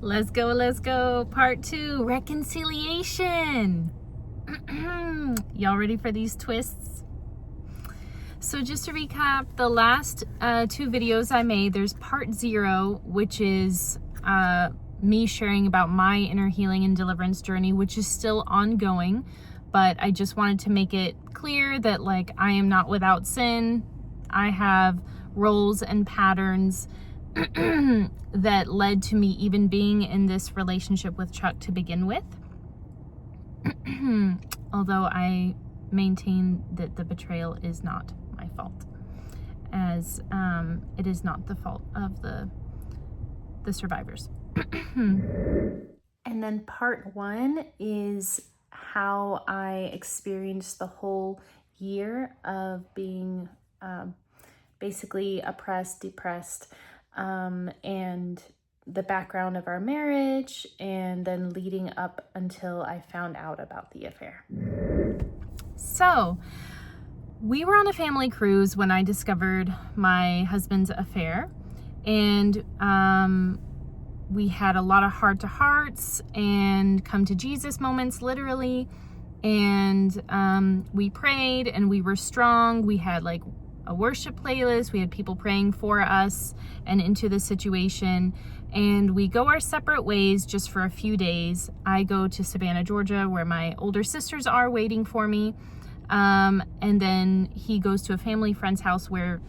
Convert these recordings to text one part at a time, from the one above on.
Let's go. Part 2, reconciliation. Y'all ready for these twists? So just to recap, the last 2 videos I made, there's part 0, which is me sharing about my inner healing and deliverance journey, which is still ongoing, but I just wanted to make it clear that like I am not without sin. I have roles and patterns that led to me even being in this relationship with Chuck to begin with. Although I maintain that the betrayal is not my fault, as it is not the fault of the survivors. And then part 1 is how I experienced the whole year of being basically oppressed, depressed, and the background of our marriage, and then leading up until I found out about the affair. So we were on a family cruise when I discovered my husband's affair, and we had a lot of heart-to-hearts and come to Jesus moments, literally, and we prayed and we were strong. We had like a worship playlist. We had people praying for us and into the situation, and we go our separate ways just for a few days. I go to Savannah, Georgia, where my older sisters are waiting for me, and then he goes to a family friend's house where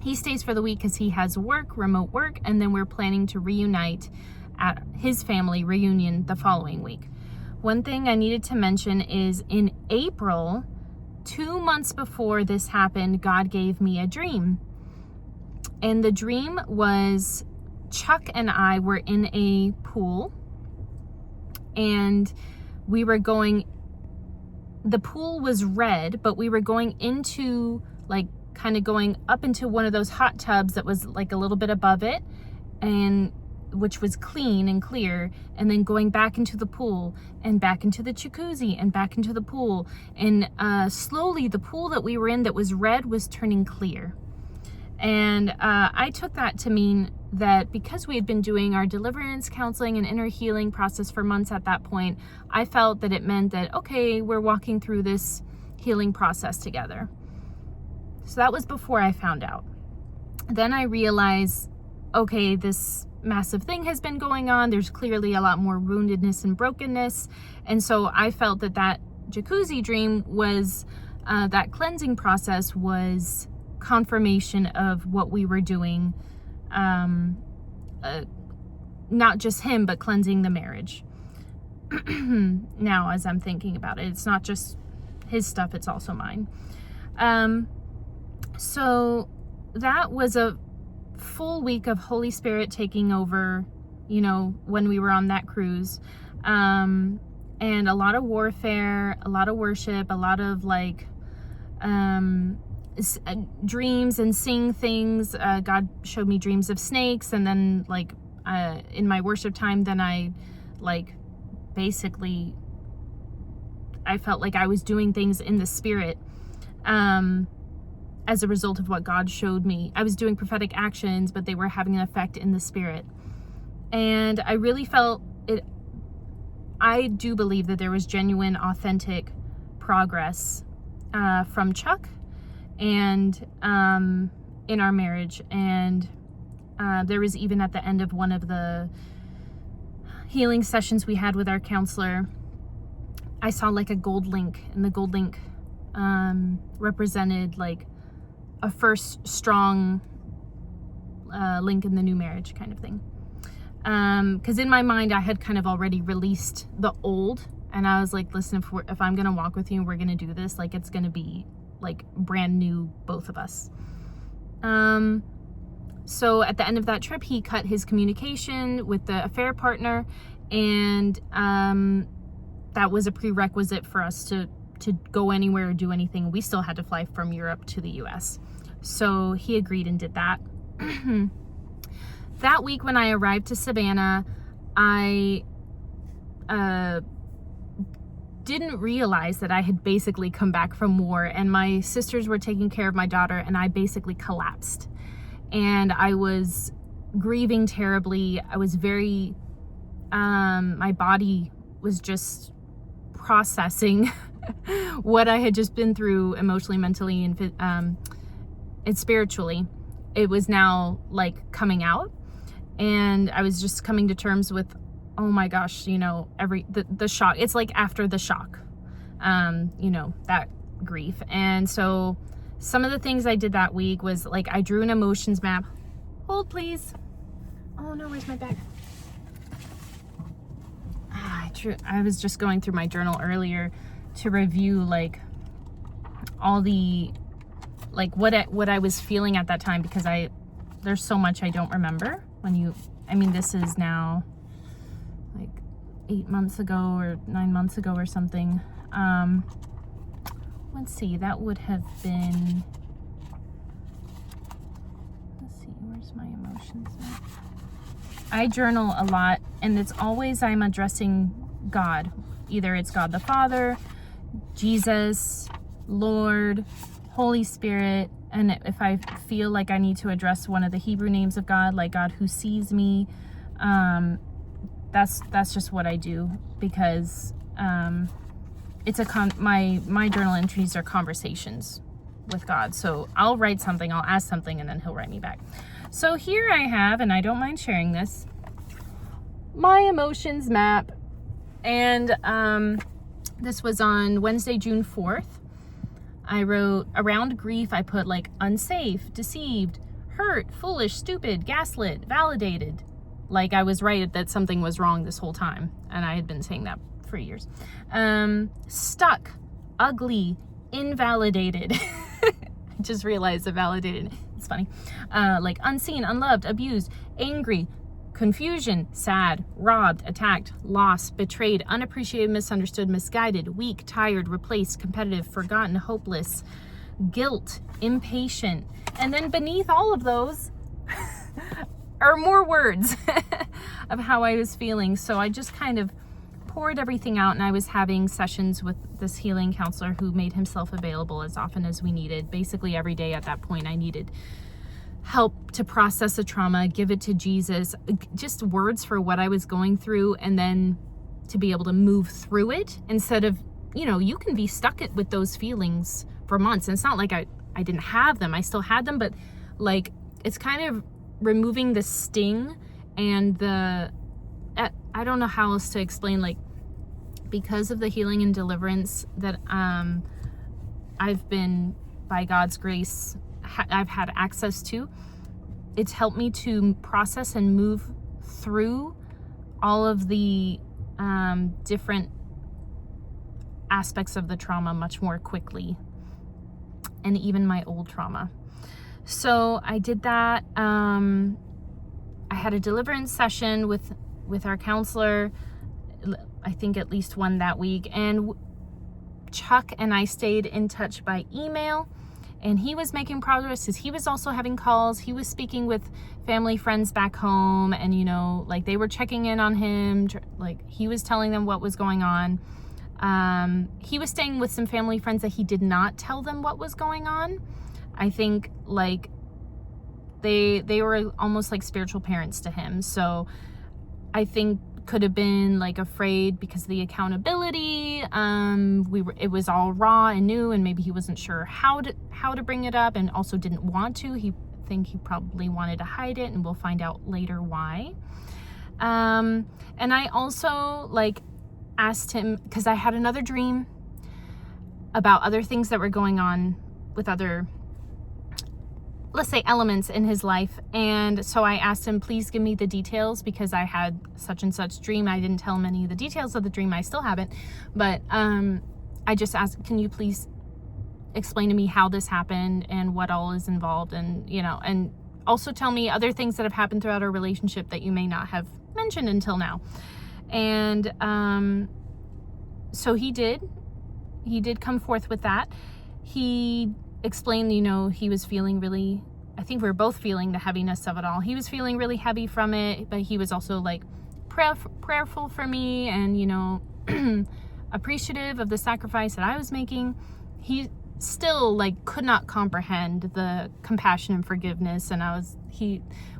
he stays for the week because he has work, remote work, and then we're planning to reunite at his family reunion the following week. One thing I needed to mention is in April, 2 months before this happened, God gave me a dream. And the dream was Chuck and I were in a pool, and we were going, the pool was red, but we were going into, like, kind of going up into one of those hot tubs that was like a little bit above it, and which was clean and clear, and then going back into the pool and back into the jacuzzi and back into the pool, and slowly the pool that we were in that was red was turning clear. And I took that to mean that because we had been doing our deliverance counseling and inner healing process for months at that point, I felt that it meant that, okay, we're walking through this healing process together. So that was before I found out. Then I realized, okay, this massive thing has been going on. There's clearly a lot more woundedness and brokenness. And so I felt that that jacuzzi dream was, that cleansing process was confirmation of what we were doing. Not just him, but cleansing the marriage. Now, as I'm thinking about it, it's not just his stuff, it's also mine. So that was a full week of Holy Spirit taking over, you know, when we were on that cruise, and a lot of warfare, a lot of worship, a lot of like dreams and seeing things. God showed me dreams of snakes, and then like in my worship time, then I like basically I felt like I was doing things in the spirit as a result of what God showed me. I was doing prophetic actions, but they were having an effect in the spirit. And I really felt it. I do believe that there was genuine, authentic progress from Chuck and in our marriage. And there was even at the end of one of the healing sessions we had with our counselor, I saw like a gold link, and the gold link represented like a first strong link in the new marriage kind of thing. Because in my mind, I had kind of already released the old, and I was like, listen, if I'm going to walk with you, we're going to do this, like it's going to be like brand new, both of us. So at the end of that trip, he cut his communication with the affair partner, and that was a prerequisite for us to go anywhere or do anything. We still had to fly from Europe to the US. So he agreed and did that. That week when I arrived to Savannah, I didn't realize that I had basically come back from war, and my sisters were taking care of my daughter, and I basically collapsed. And I was grieving terribly. I was very my body was just processing what I had just been through emotionally, mentally, and spiritually. It was now like coming out, and I was just coming to terms with, oh my gosh, you know, the shock. It's like after the shock, you know, that grief. And so some of the things I did that week was like, I drew an emotions map. Hold please. Oh no, where's my bag? I was just going through my journal earlier to review like all the, like what I was feeling at that time, because there's so much I don't remember this is now like 8 months ago or 9 months ago or something. Let's see, that would have been, let's see, where's my emotions at? I journal a lot, and it's always I'm addressing God. Either it's God the Father, Jesus, Lord, Holy Spirit, and if I feel like I need to address one of the Hebrew names of God, like God who sees me, that's just what I do, because it's my journal entries are conversations with God. So I'll write something, I'll ask something, and then he'll write me back. So here I have, and I don't mind sharing this, my emotions map. And this was on Wednesday, June 4th. I wrote, around grief, I put like unsafe, deceived, hurt, foolish, stupid, gaslit, validated. Like I was right that something was wrong this whole time. And I had been saying that for years. Stuck, ugly, invalidated. I just realized that validated. It's funny. Like unseen, unloved, abused, angry, confusion, sad, robbed, attacked, lost, betrayed, unappreciated, misunderstood, misguided, weak, tired, replaced, competitive, forgotten, hopeless, guilt, impatient. And then beneath all of those are more words of how I was feeling. So I just kind of poured everything out, and I was having sessions with this healing counselor who made himself available as often as we needed. Basically every day at that point I needed help to process the trauma, give it to Jesus, just words for what I was going through, and then to be able to move through it instead of, you know, you can be stuck with those feelings for months. And it's not like I didn't have them. I still had them, but like it's kind of removing the sting and I don't know how else to explain, like because of the healing and deliverance that I've been, by God's grace, I've had access to, it's helped me to process and move through all of the different aspects of the trauma much more quickly, and even my old trauma. So I did that. I had a deliverance session with our counselor, I think at least one that week, and Chuck and I stayed in touch by email. And he was making progress because he was also having calls. He was speaking with family, friends back home. And, you know, like they were checking in on him. Like he was telling them what was going on. He was staying with some family friends that he did not tell them what was going on. I think like they were almost like spiritual parents to him. So I think could have been like afraid because of the accountability. It was all raw and new, and maybe he wasn't sure how to bring it up, and also didn't want to. He probably wanted to hide it, and we'll find out later why. And I also like asked him, because I had another dream about other things that were going on with other, let's say, elements in his life. And so I asked him, please give me the details, because I had such and such dream. I didn't tell him any of the details of the dream. I still haven't, but I just asked, can you please explain to me how this happened and what all is involved, and you know, and also tell me other things that have happened throughout our relationship that you may not have mentioned until now. And so he did come forth with that. He explained, you know, he was feeling really, I think we were both feeling the heaviness of it all. He was feeling really heavy from it, but he was also like prayerful for me, and, you know, appreciative of the sacrifice that I was making. He still like could not comprehend the compassion and forgiveness. And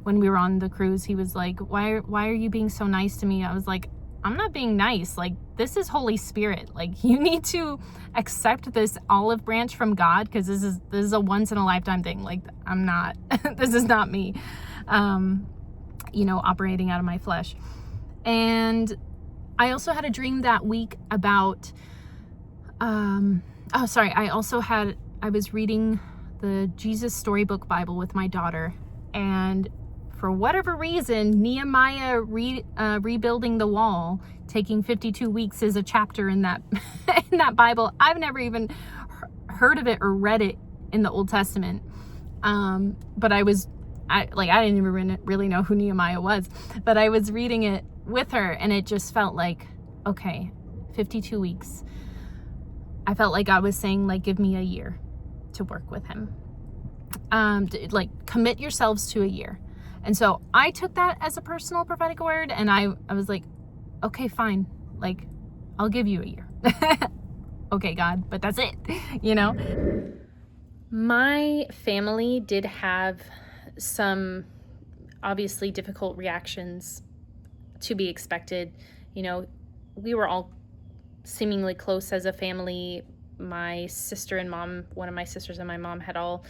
when we were on the cruise, he was like, why are you being so nice to me? I was like, I'm not being nice. Like, this is Holy Spirit. Like, you need to accept this olive branch from God, because this is a once in a lifetime thing. Like, I'm not, this is not me, operating out of my flesh. And I also had a dream that week about, I was reading the Jesus Storybook Bible with my daughter, and for whatever reason, Nehemiah rebuilding the wall, taking 52 weeks, is a chapter in that in that Bible. I've never even heard of it or read it in the Old Testament. But I didn't even really know who Nehemiah was, but I was reading it with her, and it just felt like, okay, 52 weeks. I felt like I was saying, like, give me a year to work with him. Commit yourselves to a year. And so I took that as a personal prophetic word, and I was like, okay, fine. Like, I'll give you a year. Okay, God, but that's it, My family did have some obviously difficult reactions, to be expected. We were all seemingly close as a family. My sister and mom, one of my sisters and my mom, had all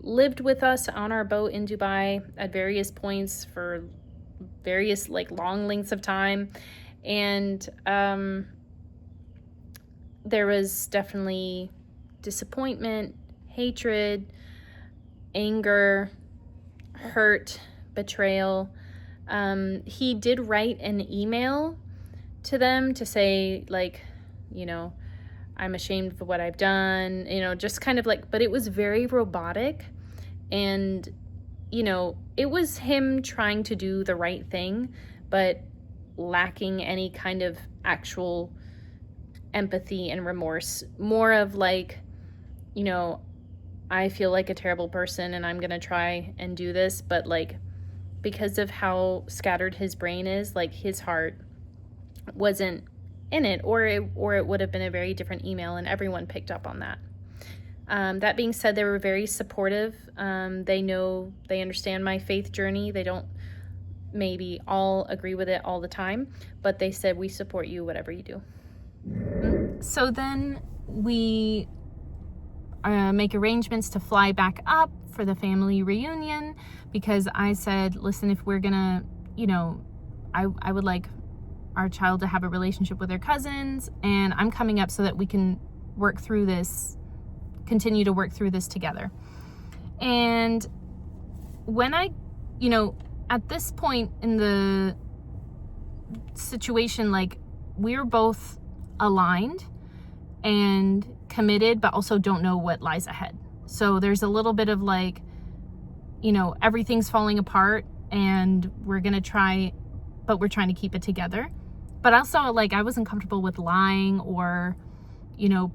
lived with us on our boat in Dubai at various points for various long lengths of time. And there was definitely disappointment, hatred, anger, hurt, betrayal. He did write an email to them to say, I'm ashamed of what I've done, just kind of but it was very robotic. And, it was him trying to do the right thing, but lacking any kind of actual empathy and remorse. More of I feel like a terrible person and I'm going to try and do this. But because of how scattered his brain is, his heart wasn't in it, or it would have been a very different email, and everyone picked up on that. That being said, they were very supportive. They understand my faith journey. They don't maybe all agree with it all the time, but they said, we support you, whatever you do. So then we make arrangements to fly back up for the family reunion, because I said, listen, if we're gonna, I would like our child to have a relationship with their cousins, and I'm coming up so that we can continue to work through this together. And when at this point in the situation, we were both aligned and committed, but also don't know what lies ahead. So there's a little bit of everything's falling apart, and we're gonna try, but we're trying to keep it together. But also, I wasn't comfortable with lying or,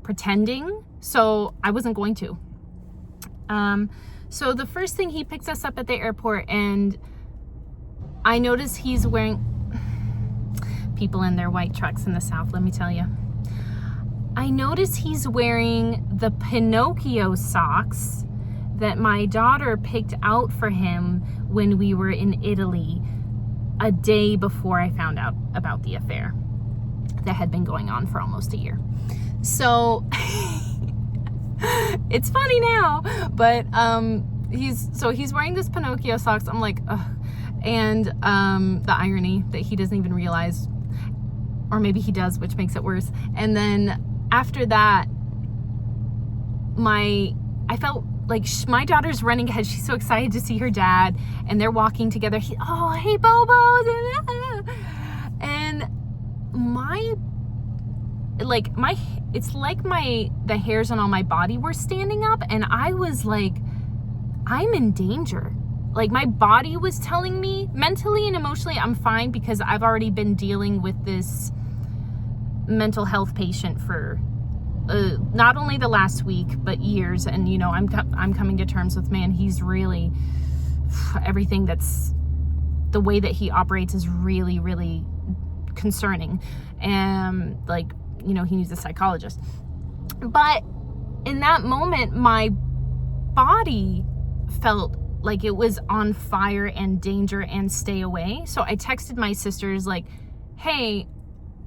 pretending, so I wasn't going to. So the first thing, he picks us up at the airport, and I notice he's wearing, people in their white trucks in the South, let me tell you. I notice he's wearing the Pinocchio socks that my daughter picked out for him when we were in Italy, a day before I found out about the affair that had been going on for almost a year. So it's funny now, but he's wearing this Pinocchio socks. I'm like, ugh. And the irony that he doesn't even realize, or maybe he does, which makes it worse. And then after that, I felt like my daughter's running ahead. She's so excited to see her dad, and they're walking together. Hey, Bobo. And the hairs on all my body were standing up, and I was like, I'm in danger. My body was telling me mentally and emotionally I'm fine, because I've already been dealing with this mental health patient for not only the last week, but years. And, I'm coming to terms with, man, he's really, everything that's, the way that he operates is really, really concerning. And he needs a psychologist. But in that moment, my body felt like it was on fire and danger and stay away. So I texted my sisters like, hey,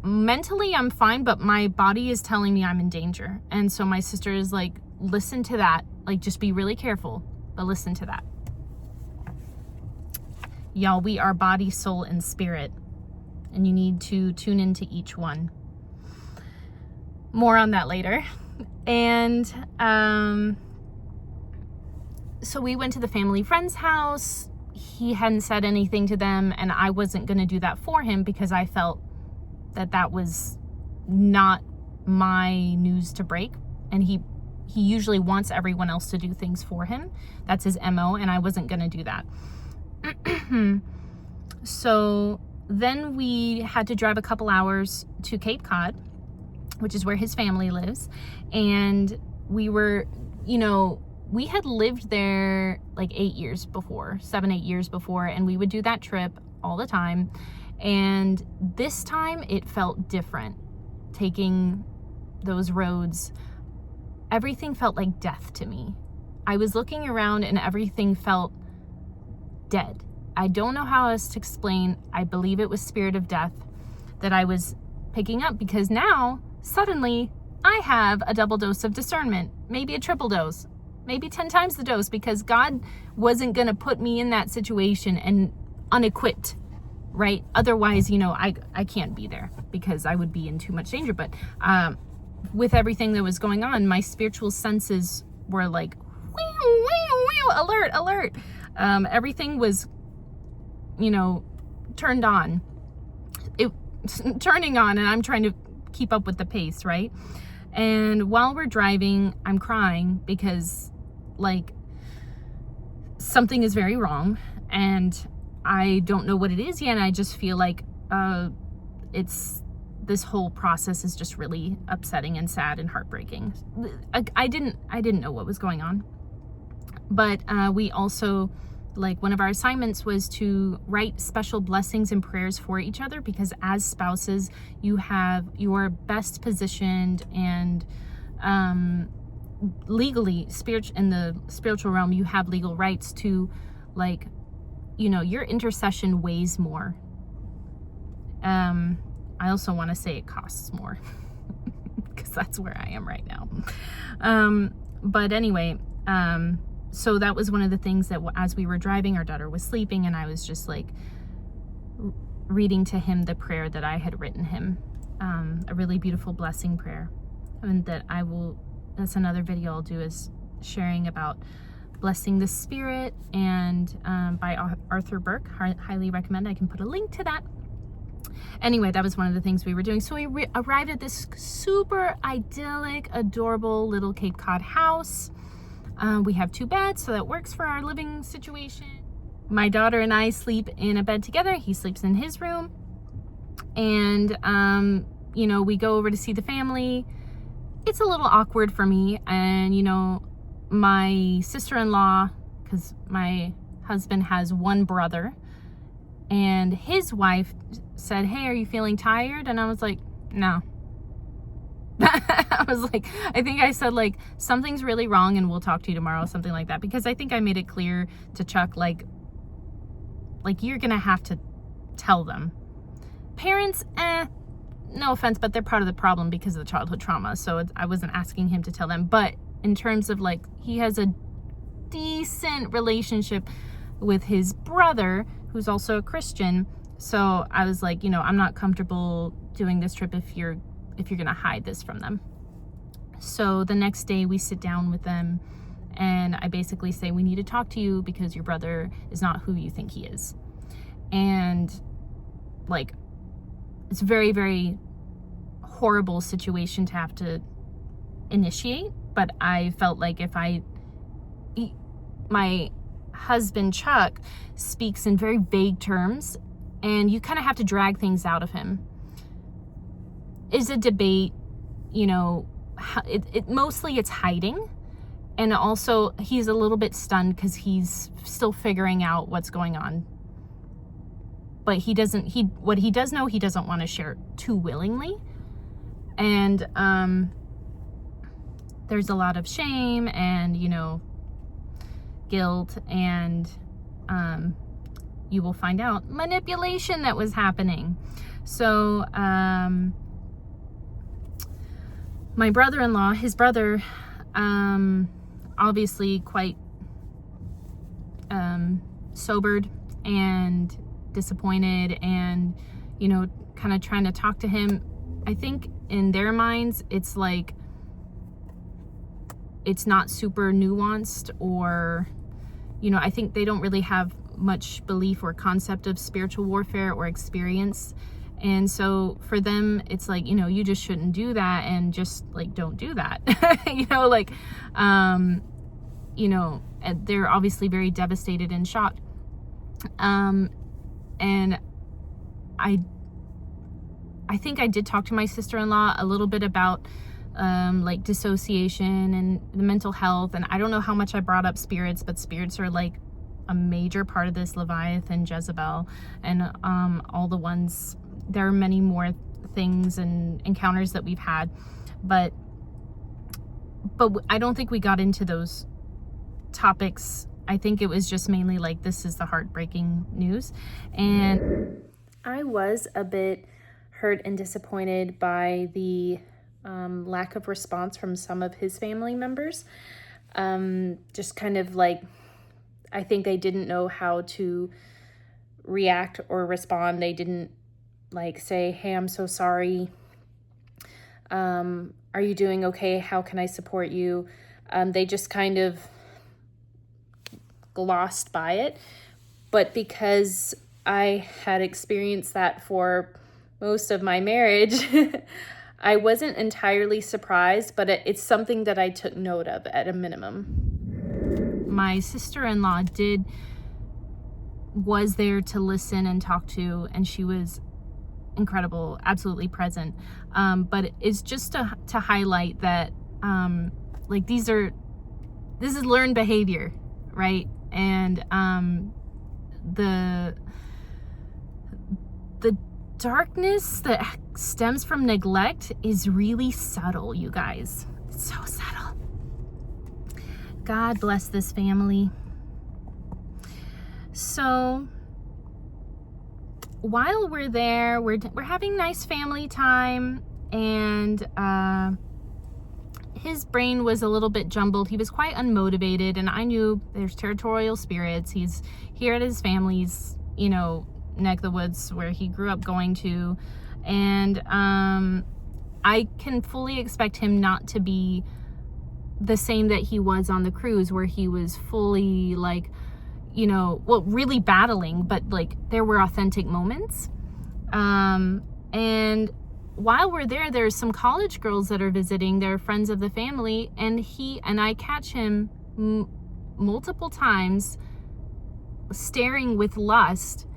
mentally I'm fine, but my body is telling me I'm in danger. And so my sister is like, listen to that. Like, just be really careful, but listen to that. Y'all, we are body, soul, and spirit, and you need to tune into each one. More on that later. And so we went to the family friend's house. He hadn't said anything to them, and I wasn't going to do that for him because I felt that that was not my news to break. And he usually wants everyone else to do things for him. That's his MO, and I wasn't going to do that. So then we had to drive a couple hours to Cape Cod, which is where his family lives. And we were, we had lived there like 7, 8 years before, and we would do that trip all the time. And this time it felt different. Taking those roads, everything felt like death to me. I was looking around and everything felt dead. I don't know how else to explain. I believe it was spirit of death that I was picking up, because now suddenly I have a double dose of discernment, maybe a triple dose, maybe 10 times the dose, because God wasn't going to put me in that situation and unequipped, right? Otherwise, I can't be there because I would be in too much danger. But with everything that was going on, my spiritual senses were like, alert, alert. Everything was, turned on. Turning on, and I'm trying to keep up with the pace, right? And while we're driving, I'm crying because, like, something is very wrong, and I don't know what it is yet. And I just feel like this whole process is just really upsetting and sad and heartbreaking. I didn't know what was going on, but we also, like, one of our assignments was to write special blessings and prayers for each other, because as spouses, you are best positioned and legally, in the spiritual realm, you have legal rights to, like, your intercession weighs more. I also want to say it costs more because that's where I am right now. But anyway, so that was one of the things that as we were driving, our daughter was sleeping, and I was just like reading to him the prayer that I had written him, a really beautiful blessing prayer. And that's another video I'll do, is sharing about blessing the spirit, and by Arthur Burke. Highly recommend. I can put a link to that. Anyway, that was one of the things we were doing. So we arrived at this super idyllic, adorable little Cape Cod house. We have 2 beds, so that works for our living situation. My daughter and I sleep in a bed together. He sleeps in his room. And, we go over to see the family. It's a little awkward for me. And, my sister-in-law, because my husband has one brother, and his wife said, hey, are you feeling tired? And I was like, no. I was like, I think I said, like, something's really wrong and we'll talk to you tomorrow, something like that, because I think I made it clear to Chuck, like you're gonna have to tell them. Parents, no offense, but they're part of the problem because of the childhood trauma. So I wasn't asking him to tell them, but in terms of, like, he has a decent relationship with his brother, who's also a Christian. So I was like, I'm not comfortable doing this trip if you're going to hide this from them. So the next day we sit down with them, and I basically say, we need to talk to you because your brother is not who you think he is. And, like, it's a very, very horrible situation to have to initiate. But I felt like my husband, Chuck, speaks in very vague terms, and you kind of have to drag things out of him. Is a debate, mostly it's hiding, and also he's a little bit stunned because he's still figuring out what's going on. But what he does know, he doesn't want to share too willingly. And there's a lot of shame and, you know, guilt, and you will find out manipulation that was happening. So my brother-in-law, his brother, obviously quite sobered and disappointed, and, you know, kind of trying to talk to him. I think in their minds, it's like, it's not super nuanced, or, you know, I think they don't really have much belief or concept of spiritual warfare or experience. And so for them, it's like, you know, you just shouldn't do that, and just like, don't do that. You know, like, you know, they're obviously very devastated and shocked. And I think I did talk to my sister-in-law a little bit about like dissociation and the mental health, and I don't know how much I brought up spirits, but spirits are like a major part of this, Leviathan, Jezebel, and all the ones. There are many more things and encounters that we've had, but I don't think we got into those topics. I think it was just mainly like, this is the heartbreaking news. And I was a bit hurt and disappointed by the lack of response from some of his family members. Just kind of like, I think they didn't know how to react or respond. They didn't like say, hey, I'm so sorry. Are you doing okay? How can I support you? They just kind of glossed by it. But because I had experienced that for most of my marriage, I wasn't entirely surprised, but it's something that I took note of at a minimum. My sister-in-law was there to listen and talk to, and she was incredible, absolutely present. But it's just to highlight that, like, this is learned behavior, right? And the darkness that stems from neglect is really subtle, you guys. It's so subtle. God bless this family. So while we're there, we're having nice family time, and his brain was a little bit jumbled. He was quite unmotivated, and I knew there's territorial spirits. He's here at his family's, you know, neck of the woods where he grew up going to, and I can fully expect him not to be the same that he was on the cruise, where he was fully like, you know, well, really battling, but like there were authentic moments. And while we're there, there's some college girls that are visiting. They're friends of the family, and I catch him multiple times staring with lust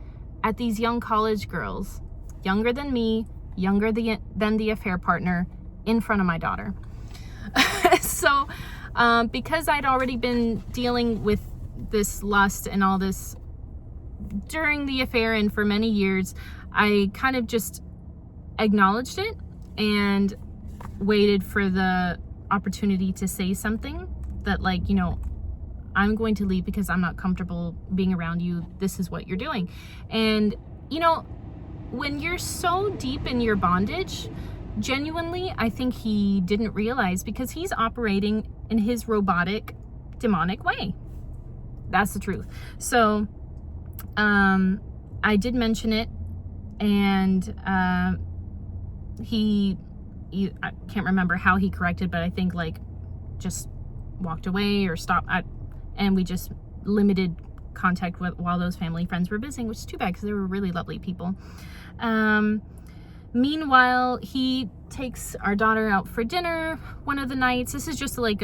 at these young college girls, younger than me, younger than the affair partner, in front of my daughter. So because I'd already been dealing with this lust and all this during the affair and for many years, I kind of just acknowledged it and waited for the opportunity to say something that, like, you know, I'm going to leave because I'm not comfortable being around you. This is what you're doing. And, you know, when you're so deep in your bondage, genuinely, I think he didn't realize, because he's operating in his robotic, demonic way. That's the truth. So I did mention it, and he I can't remember how he corrected, but I think like just walked away or stopped, and we just limited contact while those family friends were visiting, which is too bad because they were really lovely people. Meanwhile, he takes our daughter out for dinner one of the nights. This is just like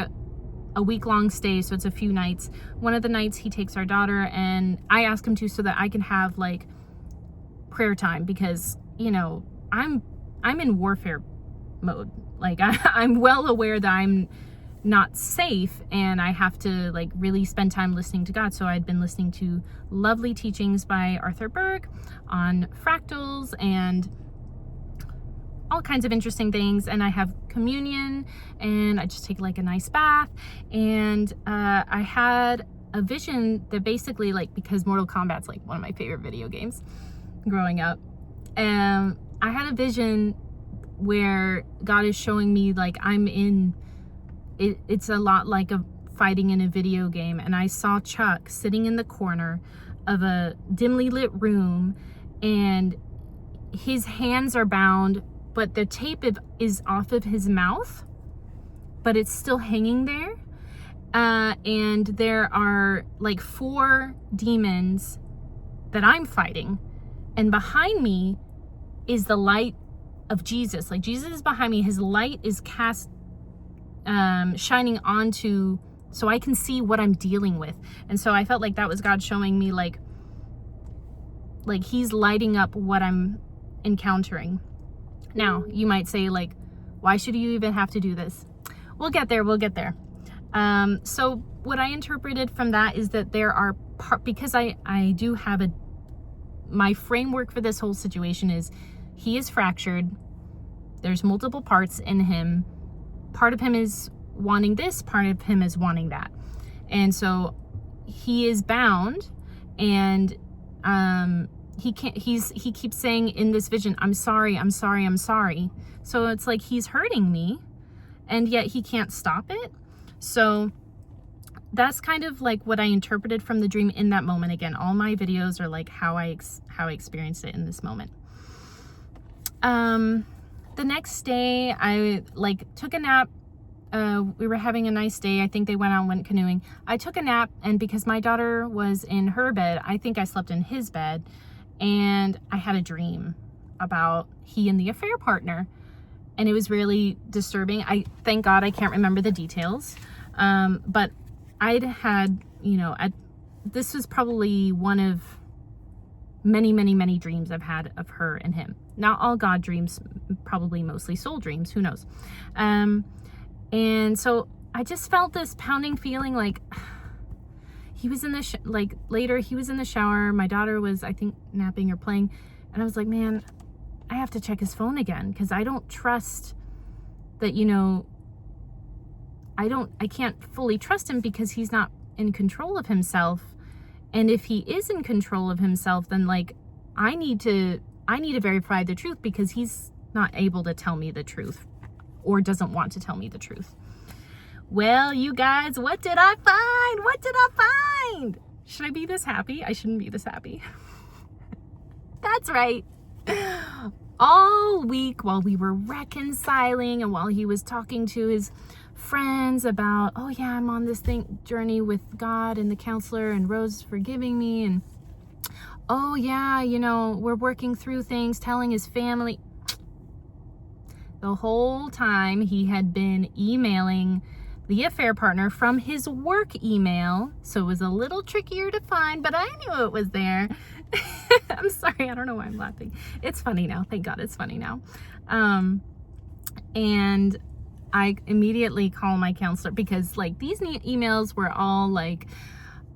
a week-long stay, so it's a few nights. One of the nights he takes our daughter, and I ask him to, so that I can have like prayer time, because, you know, I'm in warfare mode. Like I'm well aware that I'm not safe, and I have to like really spend time listening to God. So I'd been listening to lovely teachings by Arthur Berg on fractals and all kinds of interesting things. And I have communion, and I just take like a nice bath. And I had a vision that basically, like, because Mortal Kombat's like one of my favorite video games growing up, I had a vision where God is showing me like I'm in it. It's a lot like a fighting in a video game, and I saw Chuck sitting in the corner of a dimly lit room, and his hands are bound, but the tape is off of his mouth, but it's still hanging there. And there are like 4 demons that I'm fighting, and behind me is the light of Jesus. Like, Jesus is behind me, his light is cast, shining onto, so I can see what I'm dealing with. And so I felt like that was God showing me like he's lighting up what I'm encountering. Now, you might say, like, why should you even have to do this? We'll get there. So what I interpreted from that is that there are because I do have my framework for this whole situation is he is fractured. There's multiple parts in him. Part of him is wanting this, part of him is wanting that. And so he is bound, and he keeps saying in this vision, I'm sorry. So it's like he's hurting me, and yet he can't stop it. So that's kind of like what I interpreted from the dream in that moment. Again, all my videos are like how I experienced it in this moment. The next day I like took a nap. We were having a nice day. I think they went canoeing. I took a nap, and because my daughter was in her bed, I think I slept in his bed, and I had a dream about he and the affair partner, and it was really disturbing. Thank God I can't remember the details, but I'd had, this was probably one of many dreams I've had of her and him. Not all God dreams, probably mostly soul dreams, who knows. And so I just felt this pounding feeling, like he was in the later he was in the shower. My daughter was, I think, napping or playing, and I was like, man, I have to check his phone again, because I don't trust that, I can't fully trust him because he's not in control of himself. And if he is in control of himself, then like I need to verify the truth, because he's not able to tell me the truth, or doesn't want to tell me the truth. Well, you guys, what did I find? Should I be this happy? I shouldn't be this happy. That's right. All week while we were reconciling, and while he was talking to his friends about, oh yeah, I'm on this journey with God and the counselor, and Rose forgiving me, and oh yeah, we're working through things, telling his family. The whole time he had been emailing the affair partner from his work email, so it was a little trickier to find, but I knew it was there. I'm sorry, I don't know why I'm laughing. It's funny now. Thank God it's funny now. And I immediately call my counselor, because like these emails were all like,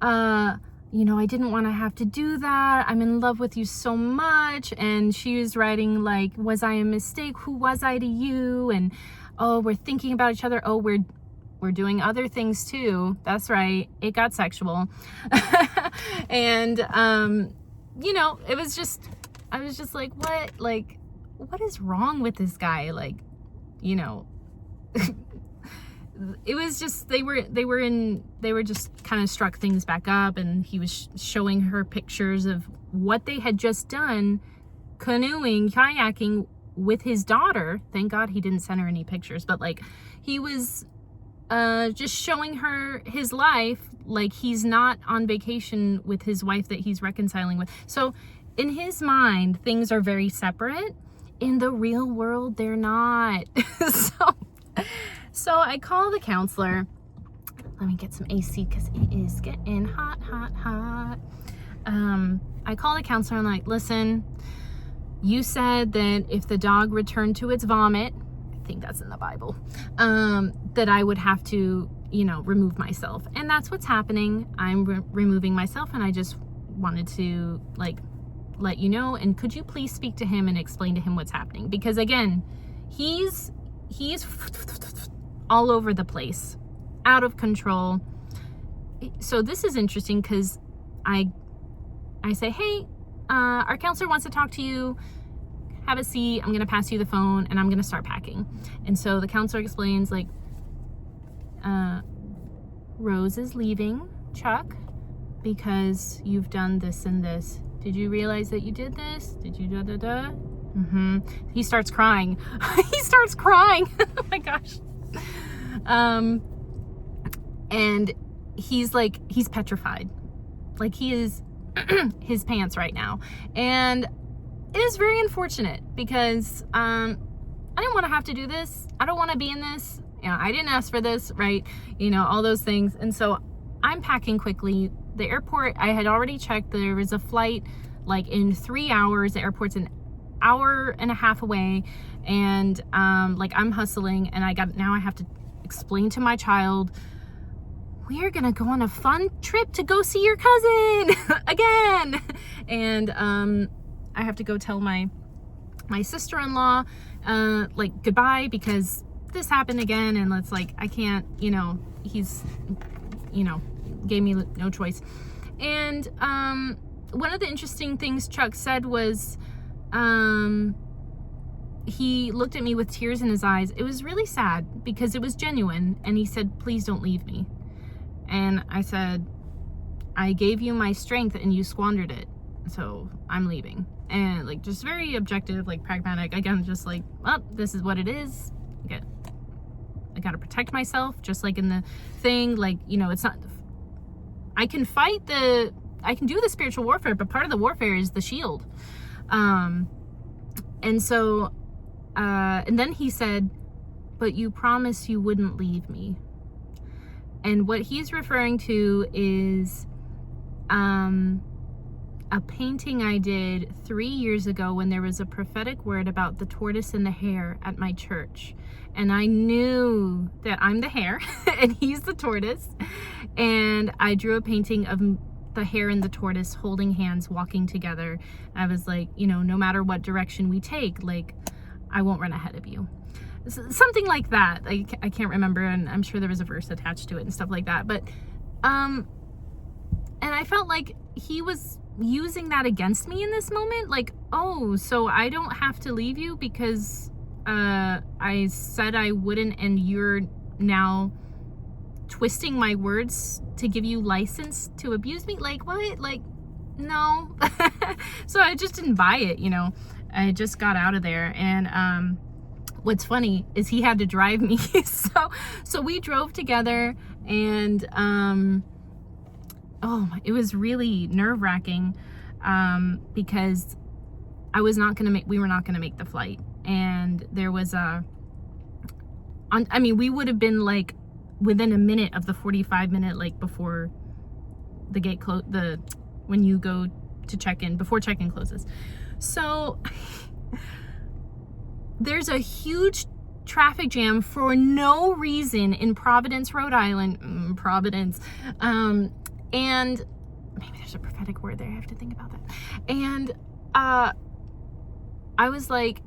I didn't want to have to do that. I'm in love with you so much. And she was writing like, was I a mistake? Who was I to you? And oh, we're thinking about each other. Oh, we're doing other things too. That's right. It got sexual. And, it was just, I was just like, what is wrong with this guy? Like, it was just, they were just kind of struck things back up, and he was showing her pictures of what they had just done, canoeing, kayaking with his daughter. Thank God he didn't send her any pictures, but like he was just showing her his life, like he's not on vacation with his wife that he's reconciling with. So in his mind, things are very separate. In the real world, they're not. So I call the counselor. Let me get some AC, because it is getting hot. I call the counselor and I'm like, listen, you said that if the dog returned to its vomit, I think that's in the Bible, that I would have to, remove myself. And that's what's happening. I'm removing myself, and I just wanted to let you know. And could you please speak to him and explain to him what's happening? Because again, he's all over the place, out of control. So this is interesting because I say, hey, our counselor wants to talk to you. Have a seat. I'm going to pass you the phone and I'm going to start packing. And so the counselor explains, like, Rose is leaving, Chuck, because you've done this and this. Did you realize that you did this? Did you da-da-da? Mm-hmm. He starts crying. He starts crying. Oh my gosh. And he's petrified. Like, he is his pants right now. And it is very unfortunate because I didn't want to have to do this. I don't want to be in this. You know, I didn't ask for this, right? You know, all those things. And so I'm packing quickly. The airport, I had already checked. There was a flight like in 3 hours. The airport's an hour and a half away. And like, I'm hustling, and now I have to explain to my child, we are gonna go on a fun trip to go see your cousin again. And I have to go tell my sister-in-law like goodbye because this happened again, and it's like, I can't, you know, he's, you know, gave me no choice. And one of the interesting things Chuck said was, he looked at me with tears in his eyes. It was really sad because it was genuine. And he said, please don't leave me. And I said, I gave you my strength and you squandered it. So I'm leaving. And like, just very objective, like pragmatic. Again, just like, well, this is what it is. I got to protect myself, just like in the thing. Like, you know, it's not, I can do the spiritual warfare, but part of the warfare is the shield. And so, and then he said, but you promised you wouldn't leave me. And what he's referring to is a painting I did 3 years ago when there was a prophetic word about the tortoise and the hare at my church. And I knew that I'm the hare and he's the tortoise. And I drew a painting of the hare and the tortoise holding hands, walking together. I was like, you know, no matter what direction we take, like, I won't run ahead of you. Something like that. I can't remember, and I'm sure there was a verse attached to it and stuff like that. But, and I felt like he was using that against me in this moment. Like, oh, so I don't have to leave you because I said I wouldn't, and you're now twisting my words to give you license to abuse me? Like, what? Like, no. So I just didn't buy it, you know. I just got out of there. And what's funny is he had to drive me. So we drove together, and it was really nerve-wracking because we were not gonna make the flight. And there was we would have been like within a minute of the 45-minute, like, before the gate when you go to check-in, before check-in closes. So there's a huge traffic jam for no reason in Providence, Rhode Island. Providence. And maybe there's a prophetic word there. I have to think about that. And I was like,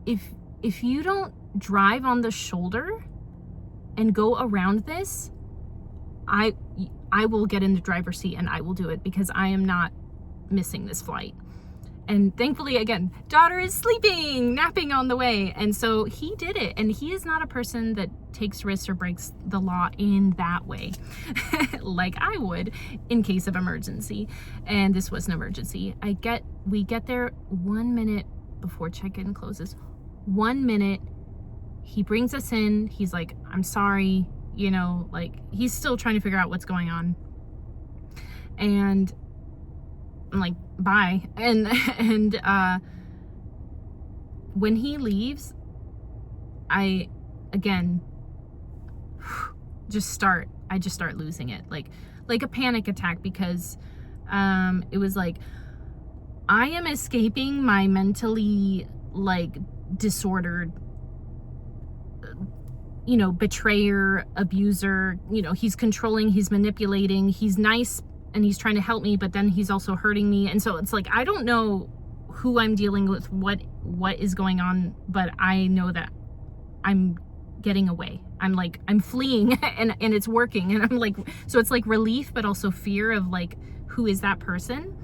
if you don't drive on the shoulder and go around this, I will get in the driver's seat and I will do it because I am not missing this flight. And thankfully, again, daughter is sleeping, napping on the way. And so he did it. And he is not a person that takes risks or breaks the law in that way, like I would in case of emergency. And this was an emergency. We get there 1 minute before check-in closes. 1 minute. He brings us in. He's like, I'm sorry. You know, like, he's still trying to figure out what's going on. And I'm like, bye. And when he leaves, I just start losing it, like a panic attack, because it was like, I am escaping my mentally, like, disordered, you know, betrayer, abuser. You know, he's controlling, he's manipulating, he's nice and he's trying to help me, but then he's also hurting me. And so it's like, I don't know who I'm dealing with, what is going on, but I know that I'm getting away. I'm fleeing and it's working. And I'm like, so it's like relief, but also fear of like, who is that person?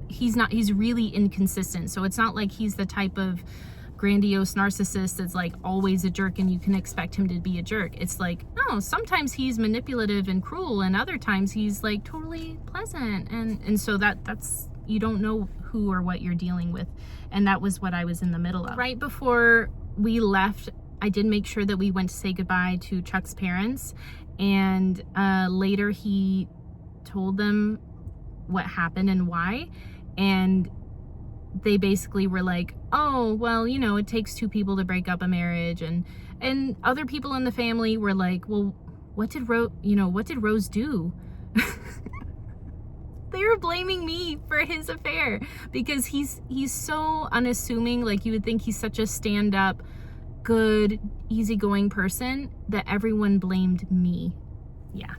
He's really inconsistent. So it's not like he's the type of grandiose narcissist that's like always a jerk and you can expect him to be a jerk. It's like, no, sometimes he's manipulative and cruel, and other times he's like totally pleasant. And so that's, you don't know who or what you're dealing with. And that was what I was in the middle of. Right before we left, I did make sure that we went to say goodbye to Chuck's parents. And later he told them what happened and why. And they basically were like, oh, well, you know, it takes two people to break up a marriage. And other people in the family were like, well, what did Rose do? They were blaming me for his affair because he's so unassuming. Like, you would think he's such a stand-up, good, easygoing person that everyone blamed me. Yeah,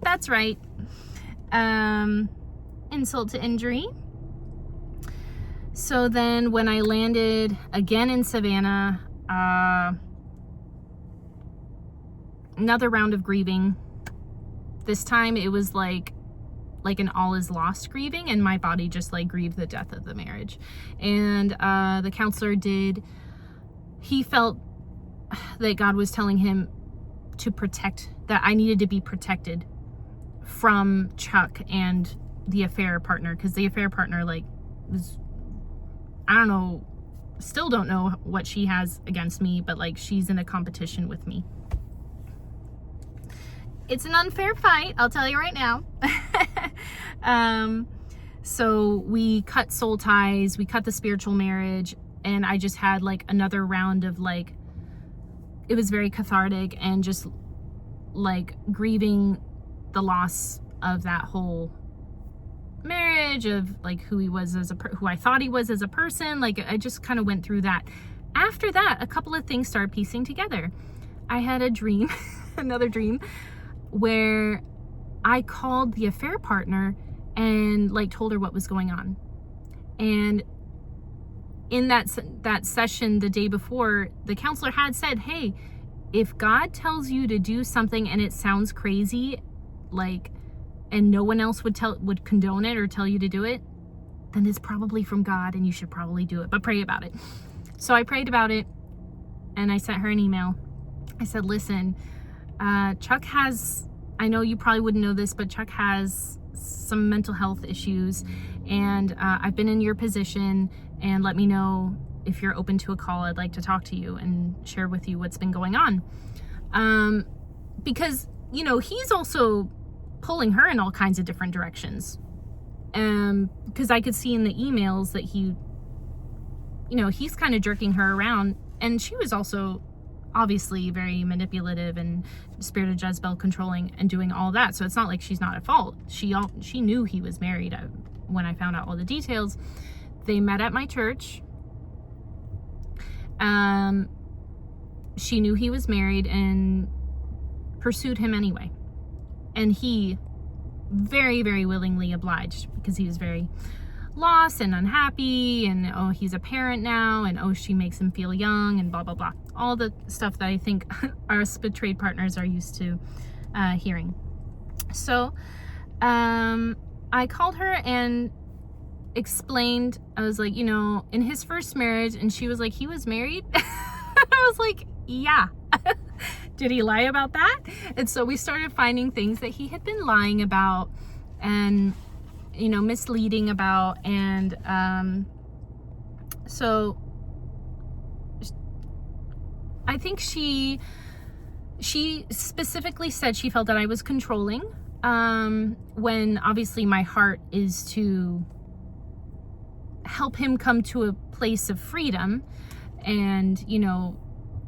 that's right. Insult to injury. So then when I landed again in Savannah, another round of grieving. This time it was like an all is lost grieving, and my body just like grieved the death of the marriage. And the counselor he felt that God was telling him that I needed to be protected from Chuck and the affair partner, because the affair partner like was, I don't know, still don't know what she has against me, but like she's in a competition with me. It's an unfair fight, I'll tell you right now. So we cut soul ties, we cut the spiritual marriage, and I just had like another round of like, it was very cathartic and just like grieving the loss of that whole marriage, of like who he was who I thought he was as a person. Like, I just kind of went through that. After that, a couple of things started piecing together. I had a dream, another dream, where I called the affair partner and like told her what was going on. And in that session the day before, the counselor had said, hey, if God tells you to do something and it sounds crazy, like, and no one else would condone it or tell you to do it, then it's probably from God and you should probably do it, but pray about it. So I prayed about it and I sent her an email. I said, listen, Chuck has, I know you probably wouldn't know this, but Chuck has some mental health issues, and I've been in your position, and let me know if you're open to a call. I'd like to talk to you and share with you what's been going on. Because, you know, he's also pulling her in all kinds of different directions. Because I could see in the emails that he's kind of jerking her around, and she was also obviously very manipulative and spirit of Jezebel, controlling and doing all that. So it's not like she's not at fault. She knew he was married when I found out all the details. They met at my church. She knew he was married and pursued him anyway. And he very, very willingly obliged, because he was very lost and unhappy, and oh, he's a parent now, and oh, she makes him feel young, and blah blah blah, all the stuff that I think our betrayed partners are used to hearing. So I called her and explained. I was like, in his first marriage, and she was like, he was married. I was like, yeah. Did he lie about that? And so we started finding things that he had been lying about and misleading about. And so I think she specifically said she felt that I was controlling, when obviously my heart is to help him come to a place of freedom. And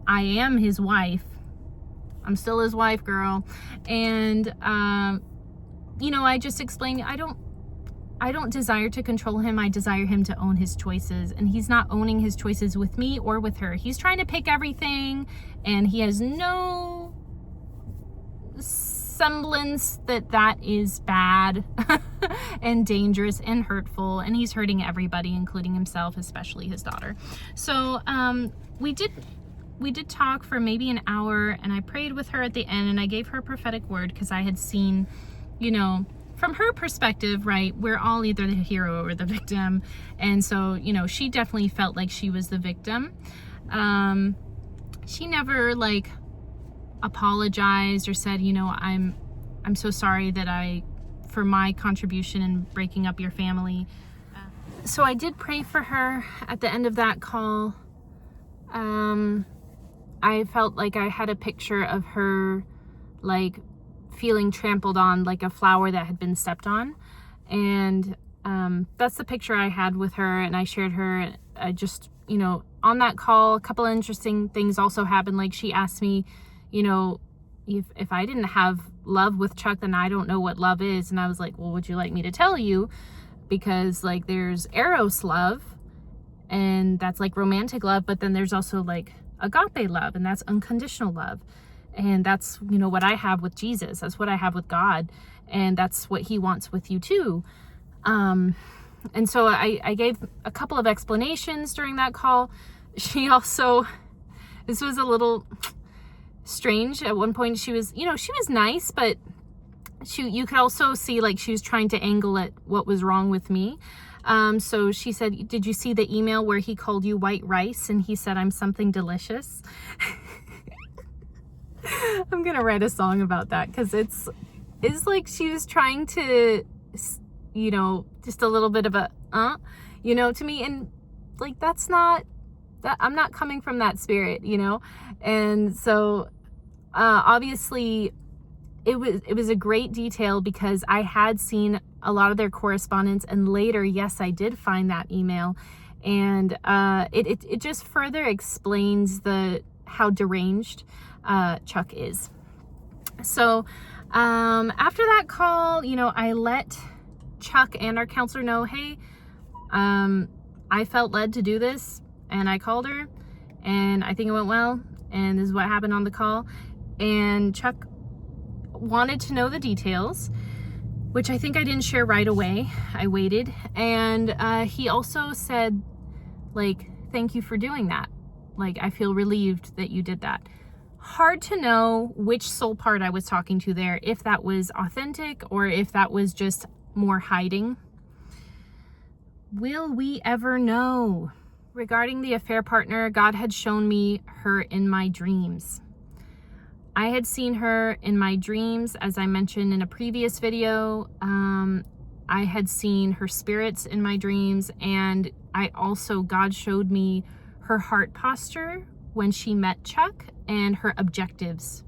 I am his wife. I'm still his wife, girl. And I just explained, I don't desire to control him. I desire him to own his choices, and he's not owning his choices with me or with her. He's trying to pick everything, and he has no semblance that that is bad and dangerous and hurtful, and he's hurting everybody, including himself, especially his daughter. So we did talk for maybe an hour, and I prayed with her at the end, and I gave her a prophetic word because I had seen, you know, from her perspective, right, we're all either the hero or the victim. And so, you know, she definitely felt like she was the victim. She never like apologized or said, you know, I'm so sorry that for my contribution in breaking up your family. So I did pray for her at the end of that call. I felt like I had a picture of her like feeling trampled on, like a flower that had been stepped on. And that's the picture I had with her, and I shared her. I just, you know, on that call, a couple of interesting things also happened. Like she asked me, you know, if I didn't have love with Chuck, then I don't know what love is. And I was like, well, would you like me to tell you? Because like there's eros love, and that's like romantic love, but then there's also like agape love, and that's unconditional love. And that's, you know, what I have with Jesus. That's what I have with God. And that's what he wants with you too. And so I gave a couple of explanations during that call. She also, this was a little strange. At one point she was, you know, she was nice, but you could also see like she was trying to angle at what was wrong with me. So she said, did you see the email where he called you white rice? And he said, I'm something delicious. I'm gonna write a song about that, because it's like she was trying to, you know, just a little bit of a you know, to me, and like that's not that, I'm not coming from that spirit, you know. And so obviously it was a great detail, because I had seen a lot of their correspondence, and later, yes, I did find that email, and it just further explains how deranged Chuck is. So after that call, you know, I let Chuck and our counselor know, hey, I felt led to do this, and I called her, and I think it went well, and this is what happened on the call. And Chuck wanted to know the details, which I think I didn't share right away. I waited, and he also said, like, thank you for doing that. Like, I feel relieved that you did that. Hard to know which soul part I was talking to there, if that was authentic or if that was just more hiding. Will we ever know? Regarding the affair partner, God had shown me her in my dreams. I had seen her in my dreams, as I mentioned in a previous video. I had seen her spirits in my dreams, and God showed me her heart posture when she met Chuck, and her objectives.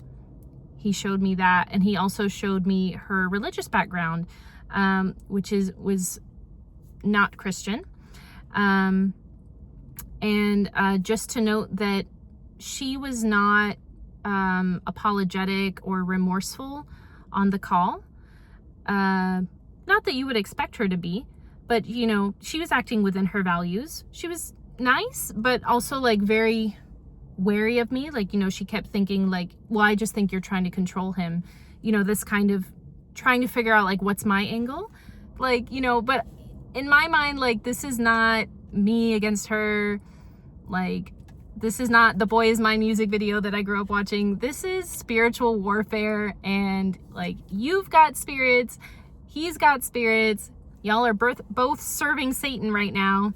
He showed me that, and he also showed me her religious background, which was not Christian. And just to note that she was not apologetic or remorseful on the call. Not that you would expect her to be, but, you know, she was acting within her values. She was nice, but also like very wary of me. Like, you know, she kept thinking like, well, I just think you're trying to control him. You know, this kind of trying to figure out like, what's my angle? Like, you know, but in my mind, like, this is not me against her. Like, this is not The Boy Is Mine music video that I grew up watching. This is spiritual warfare, and like, you've got spirits, he's got spirits. Y'all are both serving Satan right now.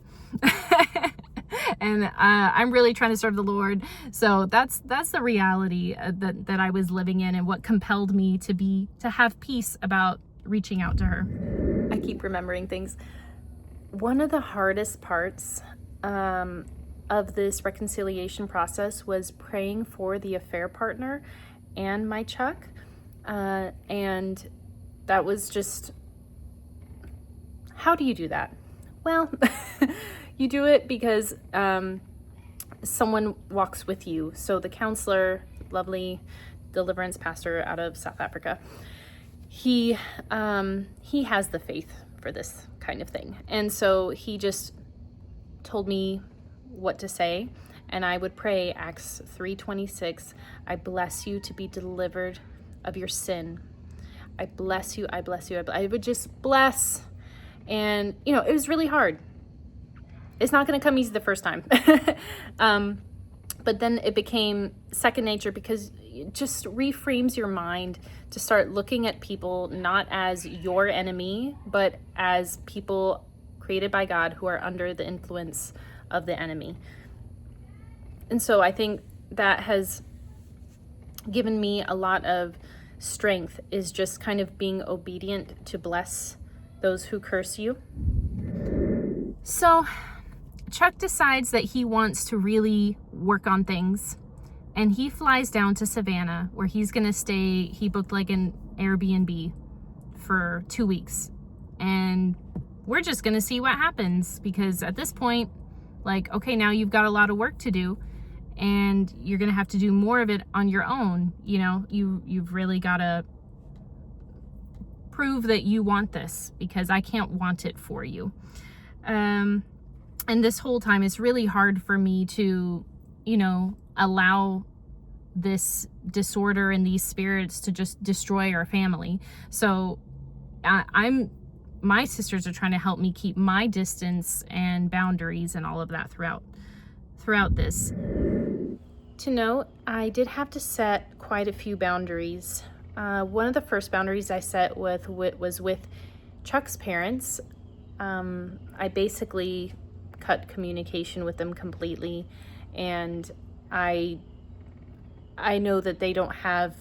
And I'm really trying to serve the Lord. So that's the reality that I was living in, and what compelled me to have peace about reaching out to her. I keep remembering things. One of the hardest parts of this reconciliation process was praying for the affair partner and my Chuck. And that was just, how do you do that? Well, you do it because someone walks with you. So the counselor, lovely deliverance pastor out of South Africa, he has the faith for this kind of thing. And so he just told me what to say, and I would pray Acts 3:26, I bless you to be delivered of your sin I bless you, I bless you. I would just bless. And, you know, it was really hard. It's not going to come easy the first time. But then it became second nature, because it just reframes your mind to start looking at people not as your enemy, but as people created by God who are under the influence of the enemy. And so I think that has given me a lot of strength, is just kind of being obedient to bless those who curse you. So Chuck decides that he wants to really work on things, and he flies down to Savannah, where he's going to stay. He booked like an Airbnb for 2 weeks, and we're just going to see what happens, because at this point, like, okay, now you've got a lot of work to do, and you're going to have to do more of it on your own. You know, you've really got to prove that you want this, because I can't want it for you. And this whole time, it's really hard for me to, you know, allow this disorder and these spirits to just destroy our family. So my sisters are trying to help me keep my distance and boundaries and all of that throughout this. To note, I did have to set quite a few boundaries. One of the first boundaries I set was with Chuck's parents. I basically cut communication with them completely, and I know that they don't have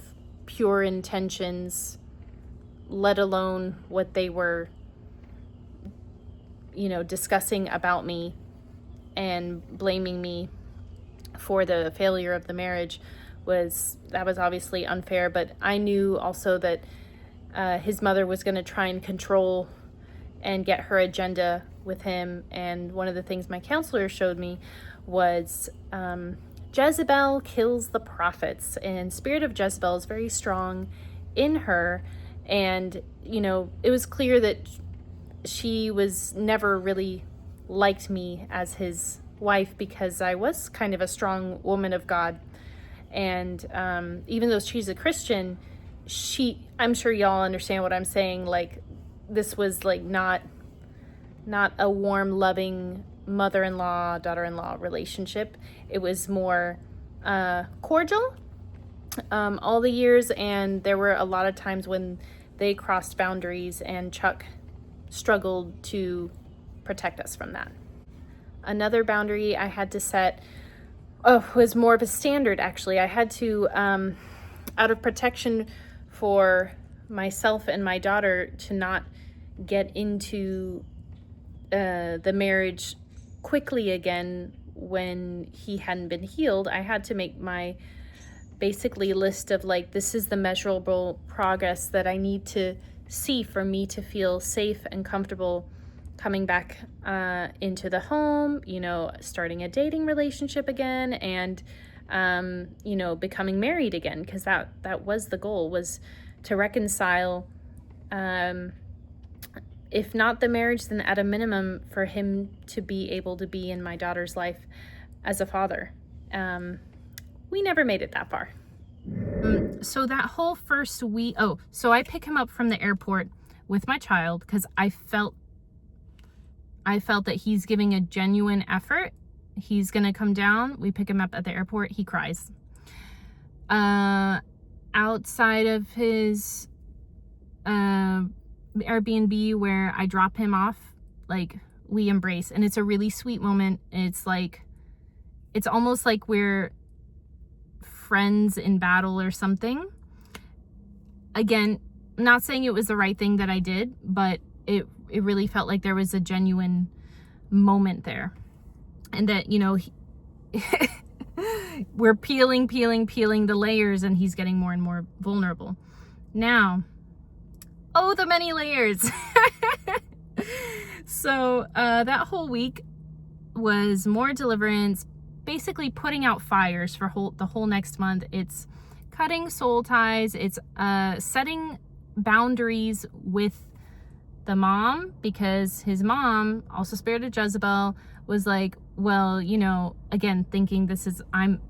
pure intentions, let alone what they were, you know, discussing about me and blaming me for the failure of the marriage. Was obviously unfair, but I knew also that his mother was going to try and control and get her agenda with him. And one of the things my counselor showed me was Jezebel kills the prophets, and spirit of Jezebel is very strong in her. And, you know, it was clear that she was never really liked me as his wife, because I was kind of a strong woman of God. And even though she's a Christian, I'm sure y'all understand what I'm saying. Like, this was like not a warm, loving mother-in-law, daughter-in-law relationship. It was more cordial all the years, and there were a lot of times when they crossed boundaries, and Chuck struggled to protect us from that. Another boundary I had to set was more of a standard, actually. I had to, out of protection for myself and my daughter, to not get into the marriage quickly again when he hadn't been healed. I had to make my basically list of, like, this is the measurable progress that I need to see for me to feel safe and comfortable coming back into the home, you know, starting a dating relationship again, and you know, becoming married again, because that was the goal, was to reconcile, if not the marriage, then at a minimum for him to be able to be in my daughter's life as a father. We never made it that far. So that whole first week, so I pick him up from the airport with my child, because I felt that he's giving a genuine effort. He's gonna come down. We pick him up at the airport. He cries. Outside of his Airbnb where I drop him off, like, we embrace, and it's a really sweet moment. It's like, it's almost like we're friends in battle or something. Again, I'm not saying it was the right thing that I did, but it really felt like there was a genuine moment there. And that, you know, we're peeling the layers, and he's getting more and more vulnerable. Now, the many layers. So that whole week was more deliverance, basically putting out fires for the whole next month. It's cutting soul ties. It's setting boundaries with the mom, because his mom, also spirit of Jezebel, was like, well, you know, again, thinking this is, I'm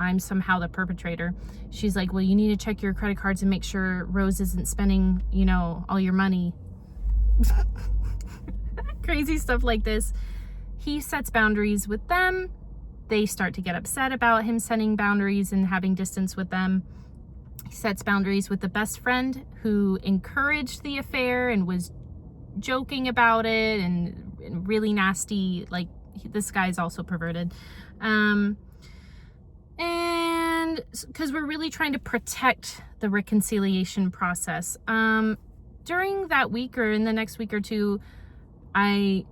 I'm somehow the perpetrator. She's like, well, you need to check your credit cards and make sure Rose isn't spending, you know, all your money. Crazy stuff like this. He sets boundaries with them. They start to get upset about him setting boundaries and having distance with them. He sets boundaries with the best friend who encouraged the affair and was joking about it and really nasty. Like, this guy's also perverted. And because we're really trying to protect the reconciliation process. During that week or in the next week or two, I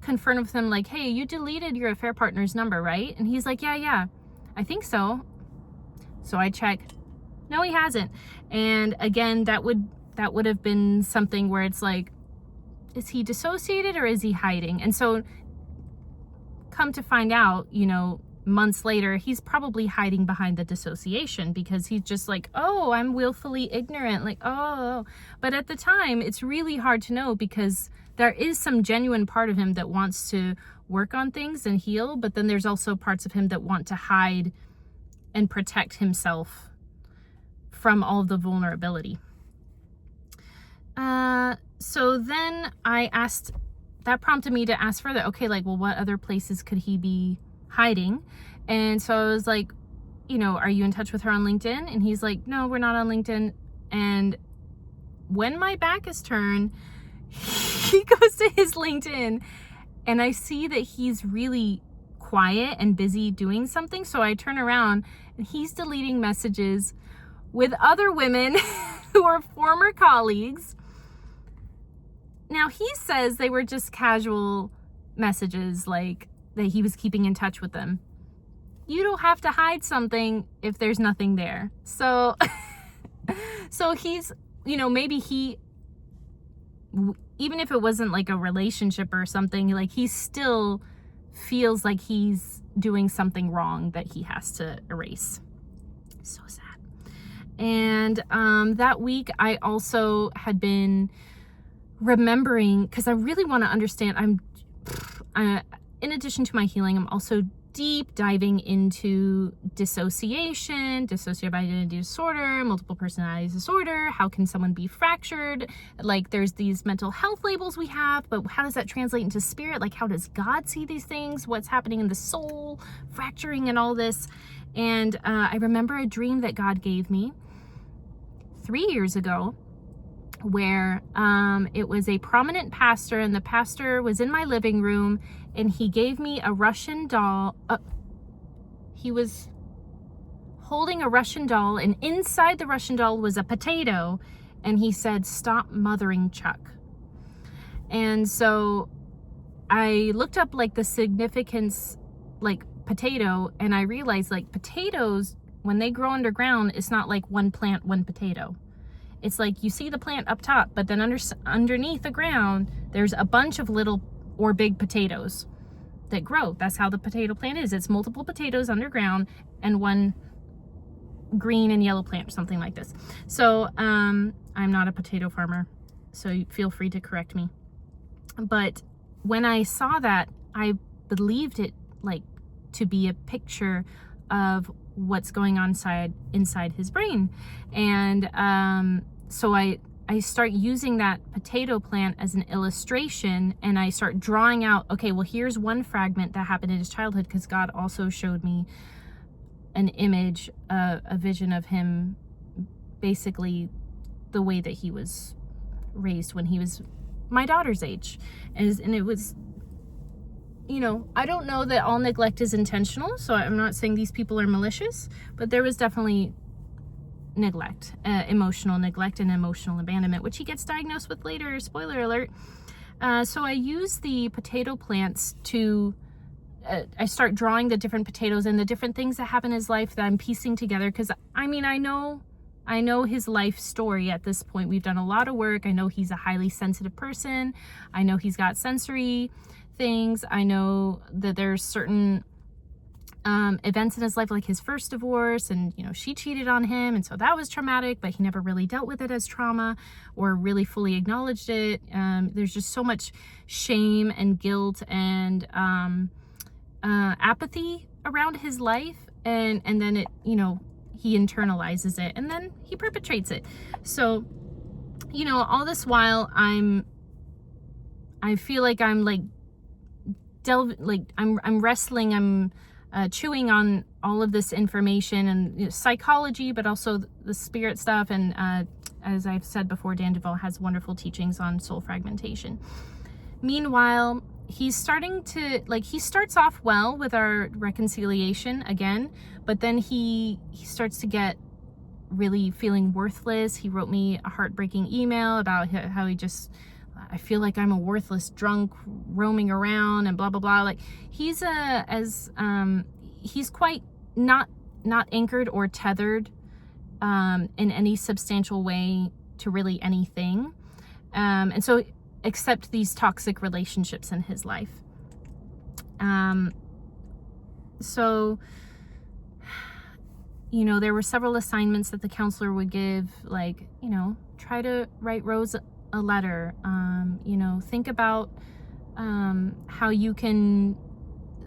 confirmed with him, like, hey, you deleted your affair partner's number, right? And he's like, yeah, I think so. So I check. No, he hasn't. And again, that would have been something where it's like, is he dissociated or is he hiding? And so come to find out, you know, months later, he's probably hiding behind the dissociation because he's just like, oh, I'm willfully ignorant. Like, oh, but at the time, it's really hard to know because there is some genuine part of him that wants to work on things and heal, but then there's also parts of him that want to hide and protect himself from all of the vulnerability. So then that prompted me to ask further, okay, like, well, what other places could he be hiding? And so I was like, you know, are you in touch with her on LinkedIn? And he's like, no, we're not on LinkedIn. And when my back is turned, he goes to his LinkedIn and I see that he's really quiet and busy doing something. So I turn around and he's deleting messages with other women who are former colleagues. Now, he says they were just casual messages, like that he was keeping in touch with them. You don't have to hide something if there's nothing there. So, so he's, you know, maybe he, even if it wasn't like a relationship or something, like he still feels like he's doing something wrong that he has to erase. So sad. And that week I also had been remembering, because I really want to understand, in addition to my healing, I'm also deep diving into dissociation, dissociative identity disorder, multiple personality disorder. How can someone be fractured? Like, there's these mental health labels we have, but how does that translate into spirit? Like, how does God see these things? What's happening in the soul, fracturing and all this? And I remember a dream that God gave me 3 years ago, where it was a prominent pastor, and the pastor was in my living room, and he gave me a Russian doll. He was holding a Russian doll, and inside the Russian doll was a potato, and he said, "Stop mothering Chuck." And so I looked up like the significance, like potato, and I realized like potatoes, when they grow underground, it's not like one plant, one potato. It's like you see the plant up top, but then underneath the ground, there's a bunch of little or big potatoes that grow. That's how the potato plant is. It's multiple potatoes underground and one green and yellow plant or something like this. So I'm not a potato farmer, so feel free to correct me. But when I saw that, I believed it like to be a picture of what's going on inside his brain. And so I start using that potato plant as an illustration, and I start drawing out, okay, well, here's one fragment that happened in his childhood, because God also showed me an image, a vision of him, basically the way that he was raised when he was my daughter's age. And it was, you know, I don't know that all neglect is intentional, so I'm not saying these people are malicious, but there was definitely neglect, emotional neglect and emotional abandonment, which he gets diagnosed with later, spoiler alert. So I use the potato plants to, I start drawing the different potatoes and the different things that happen in his life that I'm piecing together, because I mean, I know his life story at this point. We've done a lot of work. I know he's a highly sensitive person. I know he's got sensory things. I know that there's certain events in his life, like his first divorce, and you know, she cheated on him, and so that was traumatic, but he never really dealt with it as trauma or really fully acknowledged it. There's just so much shame and guilt and apathy around his life and then it, he internalizes it, and then he perpetrates it. So, all this while I feel like I'm like I'm wrestling, I'm chewing on all of this information and psychology, but also the spirit stuff. And as I've said before, Dan Duvall has wonderful teachings on soul fragmentation. Meanwhile, he's starting to, he starts off well with our reconciliation again, but then he starts to get really feeling worthless. He wrote me a heartbreaking email about how I feel like I'm a worthless drunk roaming around and blah, blah, blah. He's he's quite not anchored or tethered in any substantial way to really anything. And so, except these toxic relationships in his life. So, there were several assignments that the counselor would give, try to write Rose a letter, think about how you can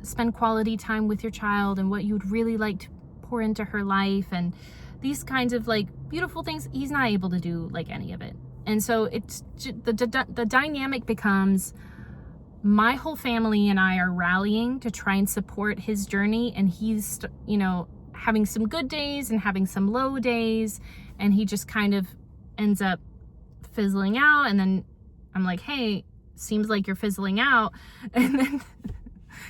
spend quality time with your child and what you would really like to pour into her life, and these kinds of beautiful things. He's not able to do any of it. And so it's the dynamic becomes my whole family and I are rallying to try and support his journey, and he's having some good days and having some low days, and he just kind of ends up fizzling out. And then I'm like, hey, seems like you're fizzling out. And then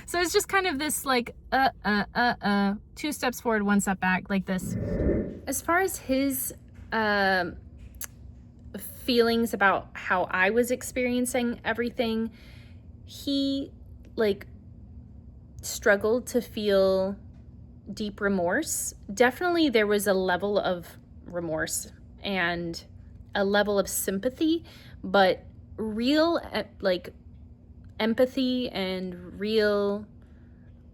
so it's just kind of this 2 steps forward, 1 step back, like this. As far as his feelings about how I was experiencing everything, he struggled to feel deep remorse. Definitely there was a level of remorse and a level of sympathy, but real empathy and real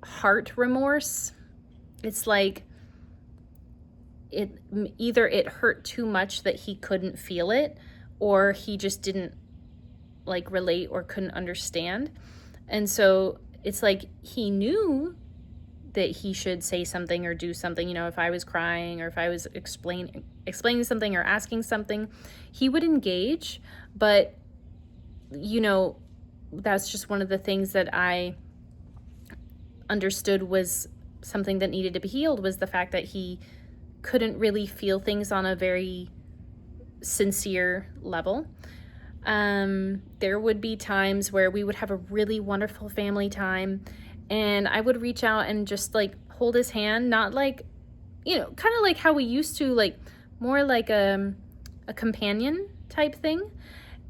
heart remorse, it's it hurt too much that he couldn't feel it, or he just didn't relate or couldn't understand. And so it's he knew that he should say something or do something. If I was crying or if I was explaining something or asking something, he would engage. But that's just one of the things that I understood was something that needed to be healed, was the fact that he couldn't really feel things on a very sincere level. There would be times where we would have a really wonderful family time, and I would reach out and just hold his hand, not kind of like how we used to, more like a companion type thing,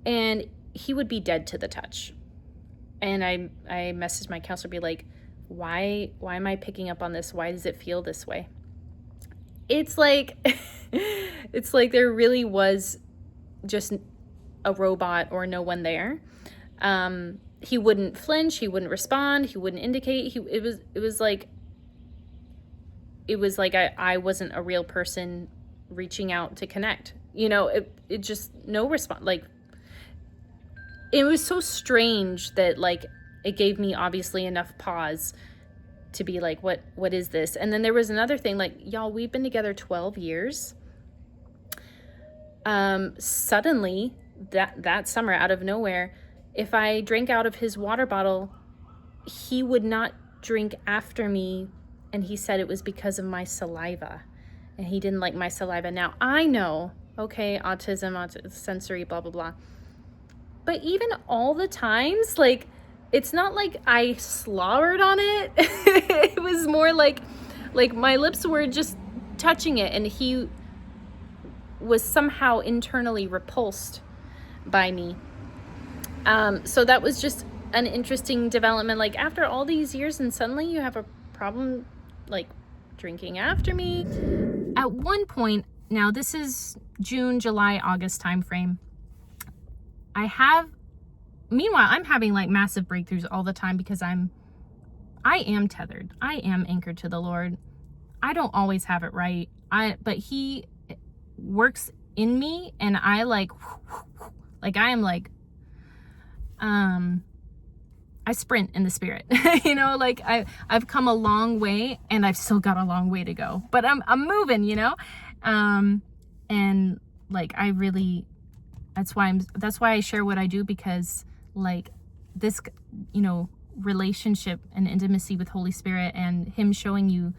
and he would be dead to the touch. And I messaged my counselor, be like, why am I picking up on this? Why does it feel this way? It's it's there really was just a robot or no one there. He wouldn't flinch, he wouldn't respond, he wouldn't indicate. It was like I wasn't a real person reaching out to connect. It just no response. It was so strange that it gave me obviously enough pause to be like, what is this? And then there was another thing, y'all, we've been together 12 years. Suddenly that summer, out of nowhere, if I drank out of his water bottle, he would not drink after me. And he said it was because of my saliva, and he didn't like my saliva. Now I know, okay, autism, sensory, blah, blah, blah. But even all the times, it's not like I slobbered on it. It was more like my lips were just touching it, and he was somehow internally repulsed by me. So that was just an interesting development. After all these years, and suddenly you have a problem drinking after me. At one point, now this is June, July, August timeframe, meanwhile, I'm having massive breakthroughs all the time because I am tethered. I am anchored to the Lord. I don't always have it right. But he works in me, and I I sprint in the spirit. You know, like I've come a long way and I've still got a long way to go, but I'm moving, you know? And like, I really, that's why I share what I do, because like this, you know, relationship and intimacy with Holy Spirit and him showing you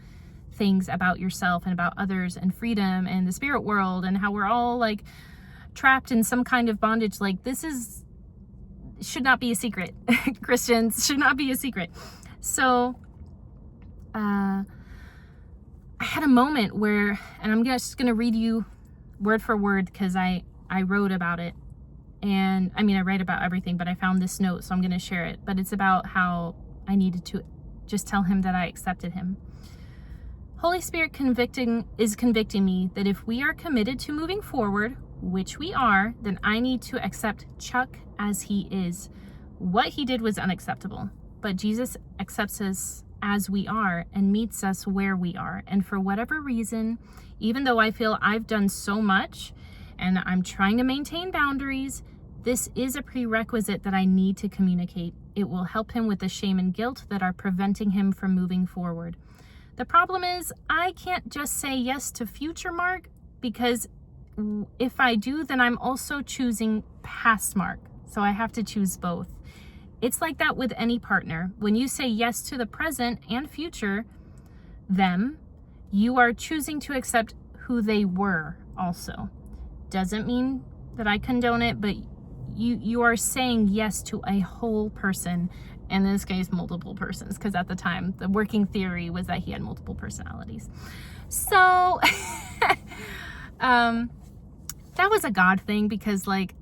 things about yourself and about others and freedom and the spirit world and how we're all like trapped in some kind of bondage. Like this should not be a secret. Christians should not be a secret. So I had a moment where, and I'm just going to read you word for word because I wrote about it. And I mean, I write about everything, but I found this note, so I'm going to share it. But it's about how I needed to just tell him that I accepted him. Holy Spirit is convicting me that if we are committed to moving forward, which we are, then I need to accept Chuck as he is. What he did was unacceptable, but Jesus accepts us as we are and meets us where we are. And for whatever reason, even though I feel I've done so much and I'm trying to maintain boundaries, this is a prerequisite that I need to communicate. It will help him with the shame and guilt that are preventing him from moving forward. The problem is I can't just say yes to future Mark, because if I do, then I'm also choosing past Mark. So I have to choose both. It's like that with any partner. When you say yes to the present and future them, you are choosing to accept who they were also. Doesn't mean that I condone it, but you are saying yes to a whole person. In this case, multiple persons, because at the time, the working theory was that he had multiple personalities. So that was a God thing, because like,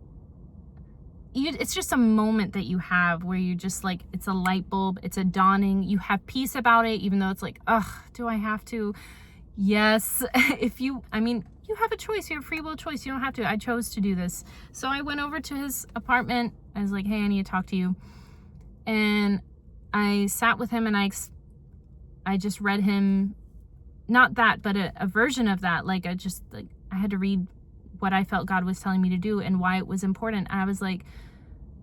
it's just a moment that you have where you just like, it's a light bulb, it's a dawning, you have peace about it, even though it's like, ugh, do I have to? Yes. You have a choice, you have free will choice, you don't have to. I chose to do this. So I went over to his apartment. I was like, hey, I need to talk to you. And I sat with him and I just read him, not that, but a version of that. Like I had to read what I felt God was telling me to do and why it was important. And I was like,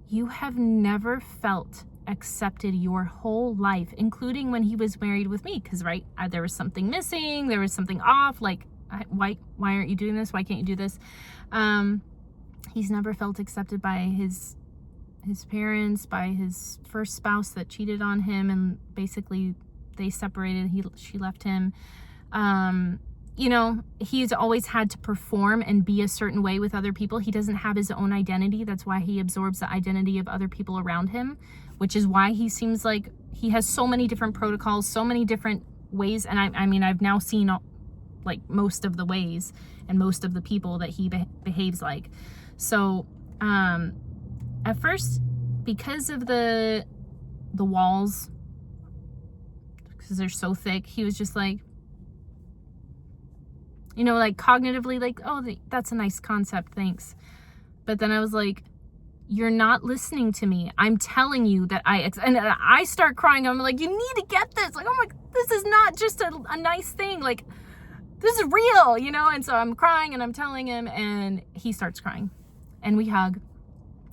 you have never felt accepted your whole life, including when he was married with me. Because there was something missing, there was something off. Like, why aren't you doing this? Why can't you do this? He's never felt accepted by his parents, by his first spouse that cheated on him, and basically they separated. She left him. You know, he's always had to perform and be a certain way with other people. He doesn't have his own identity. That's why he absorbs the identity of other people around him, which is why he seems like he has so many different protocols, so many different ways. And I mean, I've now seen like most of the ways and most of the people that he behaves like. So, at first, because of the walls, because they're so thick, he was just like, you know, like cognitively, like, oh, that's a nice concept, thanks. But then I was like, you're not listening to me. I'm telling you that and I start crying. I'm like, you need to get this. Like, oh my, this is not just a nice thing. Like, this is real, you know? And so I'm crying and I'm telling him, and he starts crying and we hug.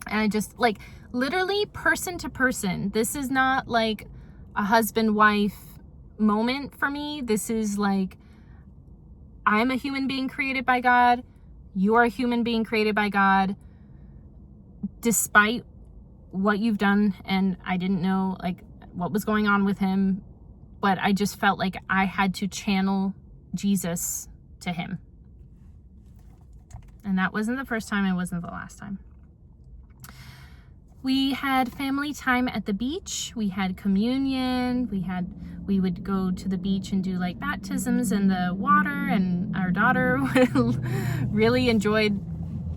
And I just like, literally person to person. This is not like a husband-wife moment for me. This is like, I'm a human being created by God. You're a human being created by God. Despite what you've done, and I didn't know like what was going on with him, but I just felt like I had to channel Jesus to him. And that wasn't the first time, it wasn't the last time. We had family time at the beach. We had communion. We would go to the beach and do like baptisms in the water, and our daughter really enjoyed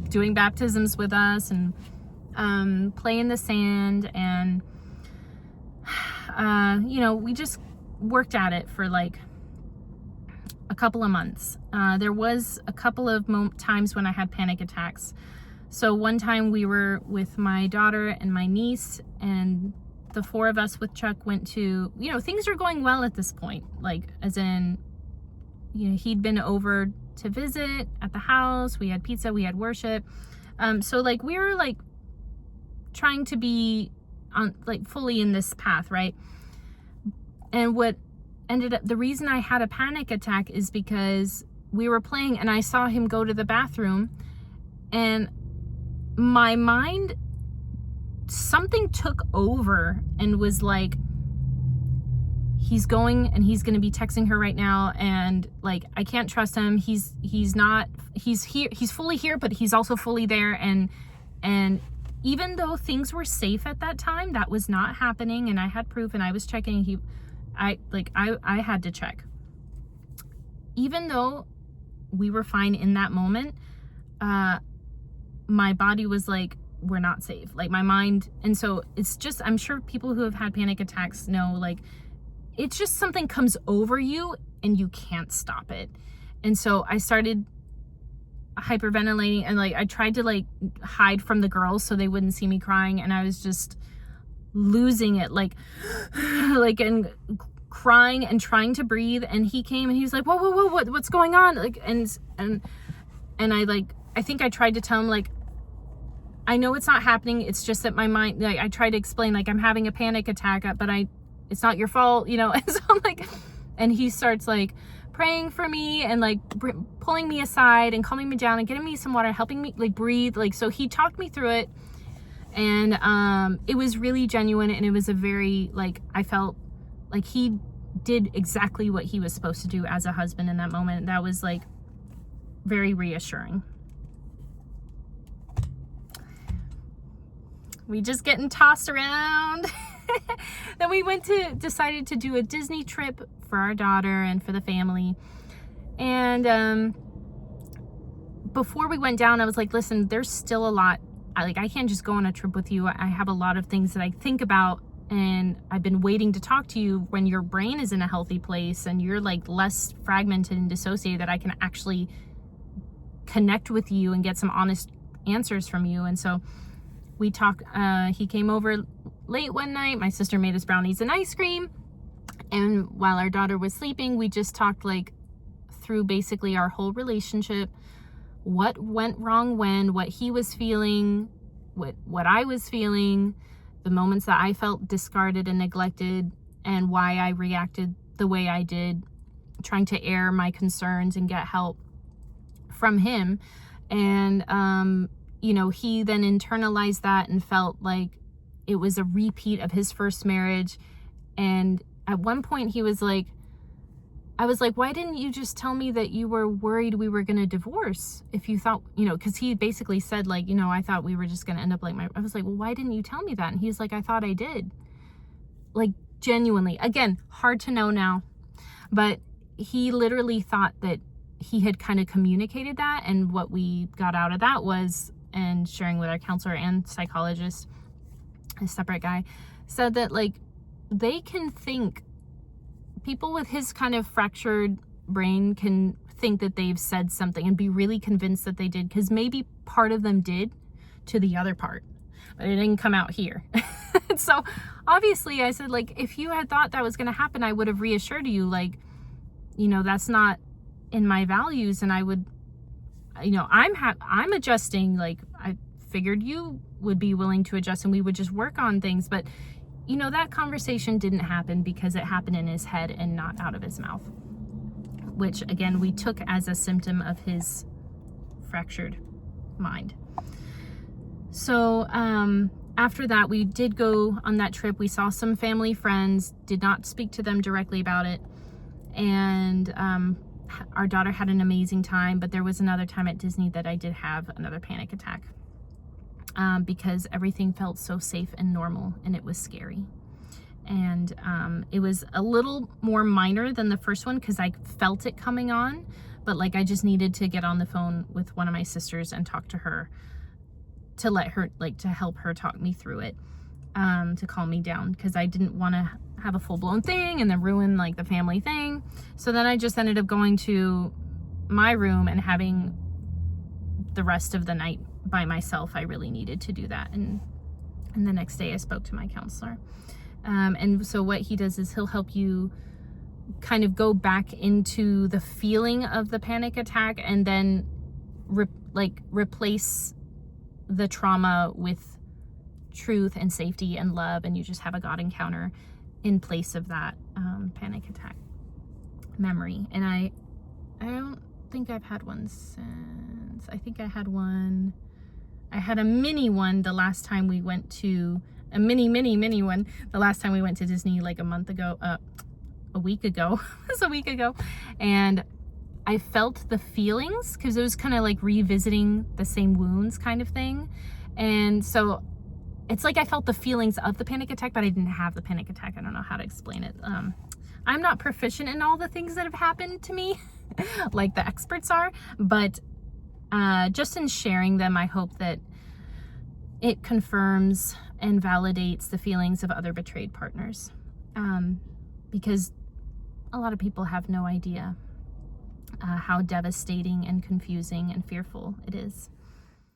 doing baptisms with us and play in the sand. And, you know, we just worked at it for like a couple of months. There was a couple of times when I had panic attacks. So one time we were with my daughter and my niece, and the four of us with Chuck went to, you know, things are going well at this point. Like, as in, you know, he'd been over to visit at the house. We had pizza, we had worship. So like, we were like trying to be on like fully in this path, right? And what ended up, the reason I had a panic attack is because we were playing and I saw him go to the bathroom, and my mind, something took over and was like, he's going and he's going to be texting her right now, and like I can't trust him. He's here, he's fully here, but he's also fully there, and even though things were safe at that time, that was not happening, and I had proof and I was checking. I had to check. Even though we were fine in that moment, my body was like, we're not safe. Like my mind, and so it's just, I'm sure people who have had panic attacks know, like, it's just something comes over you and you can't stop it. And so I started hyperventilating, and like I tried to like hide from the girls so they wouldn't see me crying, and I was just losing it, like and crying and trying to breathe. And he came and he was like, whoa, what's going on? Like, and I think I tried to tell him, like, I know it's not happening, it's just that my mind, like, I tried to explain, like, I'm having a panic attack, but it's not your fault, you know. And so I'm like, and he starts like praying for me and like pulling me aside and calming me down and getting me some water, helping me like breathe. Like, so he talked me through it, and it was really genuine, and it was a very, like, I felt like he did exactly what he was supposed to do as a husband in that moment. That was like very reassuring. We just getting tossed around. Then we decided to do a Disney trip for our daughter and for the family. And before we went down, I was like, listen, there's still a lot. I can't just go on a trip with you. I have a lot of things that I think about, and I've been waiting to talk to you when your brain is in a healthy place and you're like less fragmented and dissociated, that I can actually connect with you and get some honest answers from you. And so we talked, he came over late one night. My sister made us brownies and ice cream. And while our daughter was sleeping, we just talked like through basically our whole relationship, what went wrong when, what he was feeling, what I was feeling, the moments that I felt discarded and neglected, and why I reacted the way I did, trying to air my concerns and get help from him. And, you know, he then internalized that and felt like it was a repeat of his first marriage. And at one point he was like, I was like, why didn't you just tell me that you were worried we were going to divorce? If you thought, you know, because he basically said, like, you know, I thought we were just going to end up like I was like, well, why didn't you tell me that? And he's like, I thought I did. Like, genuinely, again, hard to know now, but he literally thought that he had kind of communicated that. And what we got out of that was, and sharing with our counselor and psychologist, a separate guy, said that like they can think, people with his kind of fractured brain can think that they've said something and be really convinced that they did, because maybe part of them did to the other part, but it didn't come out here. So obviously I said, like, if you had thought that was going to happen, I would have reassured you, like, you know, that's not in my values, and I would, you know, I'm adjusting, like I figured you would be willing to adjust and we would just work on things. But you know, that conversation didn't happen because it happened in his head and not out of his mouth, which again, we took as a symptom of his fractured mind. So after that, we did go on that trip. We saw some family friends, did not speak to them directly about it. And our daughter had an amazing time, but there was another time at Disney that I did have another panic attack. Because everything felt so safe and normal, and it was scary. And it was a little more minor than the first one because I felt it coming on, but like I just needed to get on the phone with one of my sisters and talk to her, to let her, like, to help her talk me through it, to calm me down, because I didn't want to have a full-blown thing and then ruin like the family thing. So then I just ended up going to my room and having the rest of the night by myself. I really needed to do that. And the next day I spoke to my counselor. And so what he does is he'll help you kind of go back into the feeling of the panic attack and then replace the trauma with truth and safety and love, and you just have a God encounter in place of that panic attack memory. And I don't think I've had one since. I think I had a mini one the last time we went to a mini one the last time we went to Disney, like a week ago. It was a week ago. And I felt the feelings because it was kind of like revisiting the same wounds kind of thing. And so it's like I felt the feelings of the panic attack, but I didn't have the panic attack. I don't know how to explain it. I'm not proficient in all the things that have happened to me like the experts are, but just in sharing them, I hope that it confirms and validates the feelings of other betrayed partners, because a lot of people have no idea how devastating and confusing and fearful it is.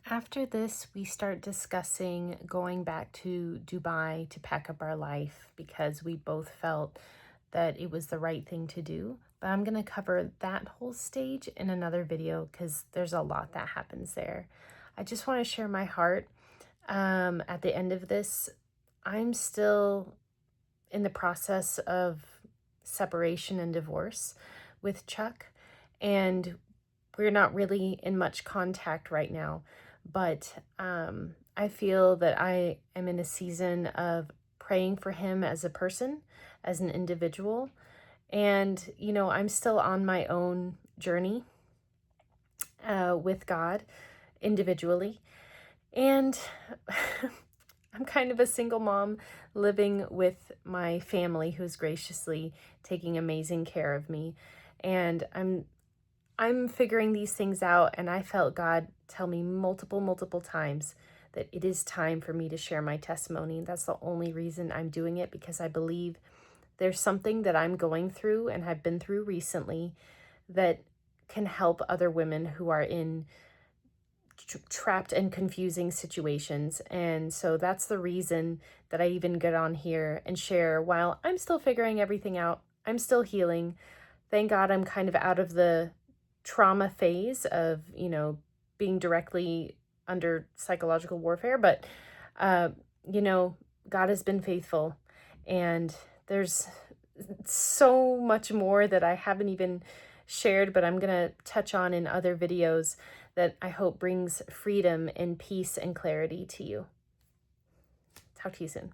After this, we start discussing going back to Dubai to pack up our life because we both felt that it was the right thing to do. But I'm going to cover that whole stage in another video because there's a lot that happens there. I just want to share my heart. At the end of this, I'm still in the process of separation and divorce with Chuck, and we're not really in much contact right now. But I feel that I am in a season of praying for him as a person, as an individual. And, you know, I'm still on my own journey with God individually. And I'm kind of a single mom living with my family who's graciously taking amazing care of me. And I'm figuring these things out, and I felt God tell me multiple times that it is time for me to share my testimony. That's the only reason I'm doing it, because I believe there's something that I'm going through and have been through recently that can help other women who are in trapped and confusing situations. And so that's the reason that I even get on here and share while I'm still figuring everything out. I'm still healing. Thank God I'm kind of out of the trauma phase of, you know, being directly under psychological warfare. But, you know, God has been faithful, and there's so much more that I haven't even shared, but I'm going to touch on in other videos that I hope brings freedom and peace and clarity to you. Talk to you soon.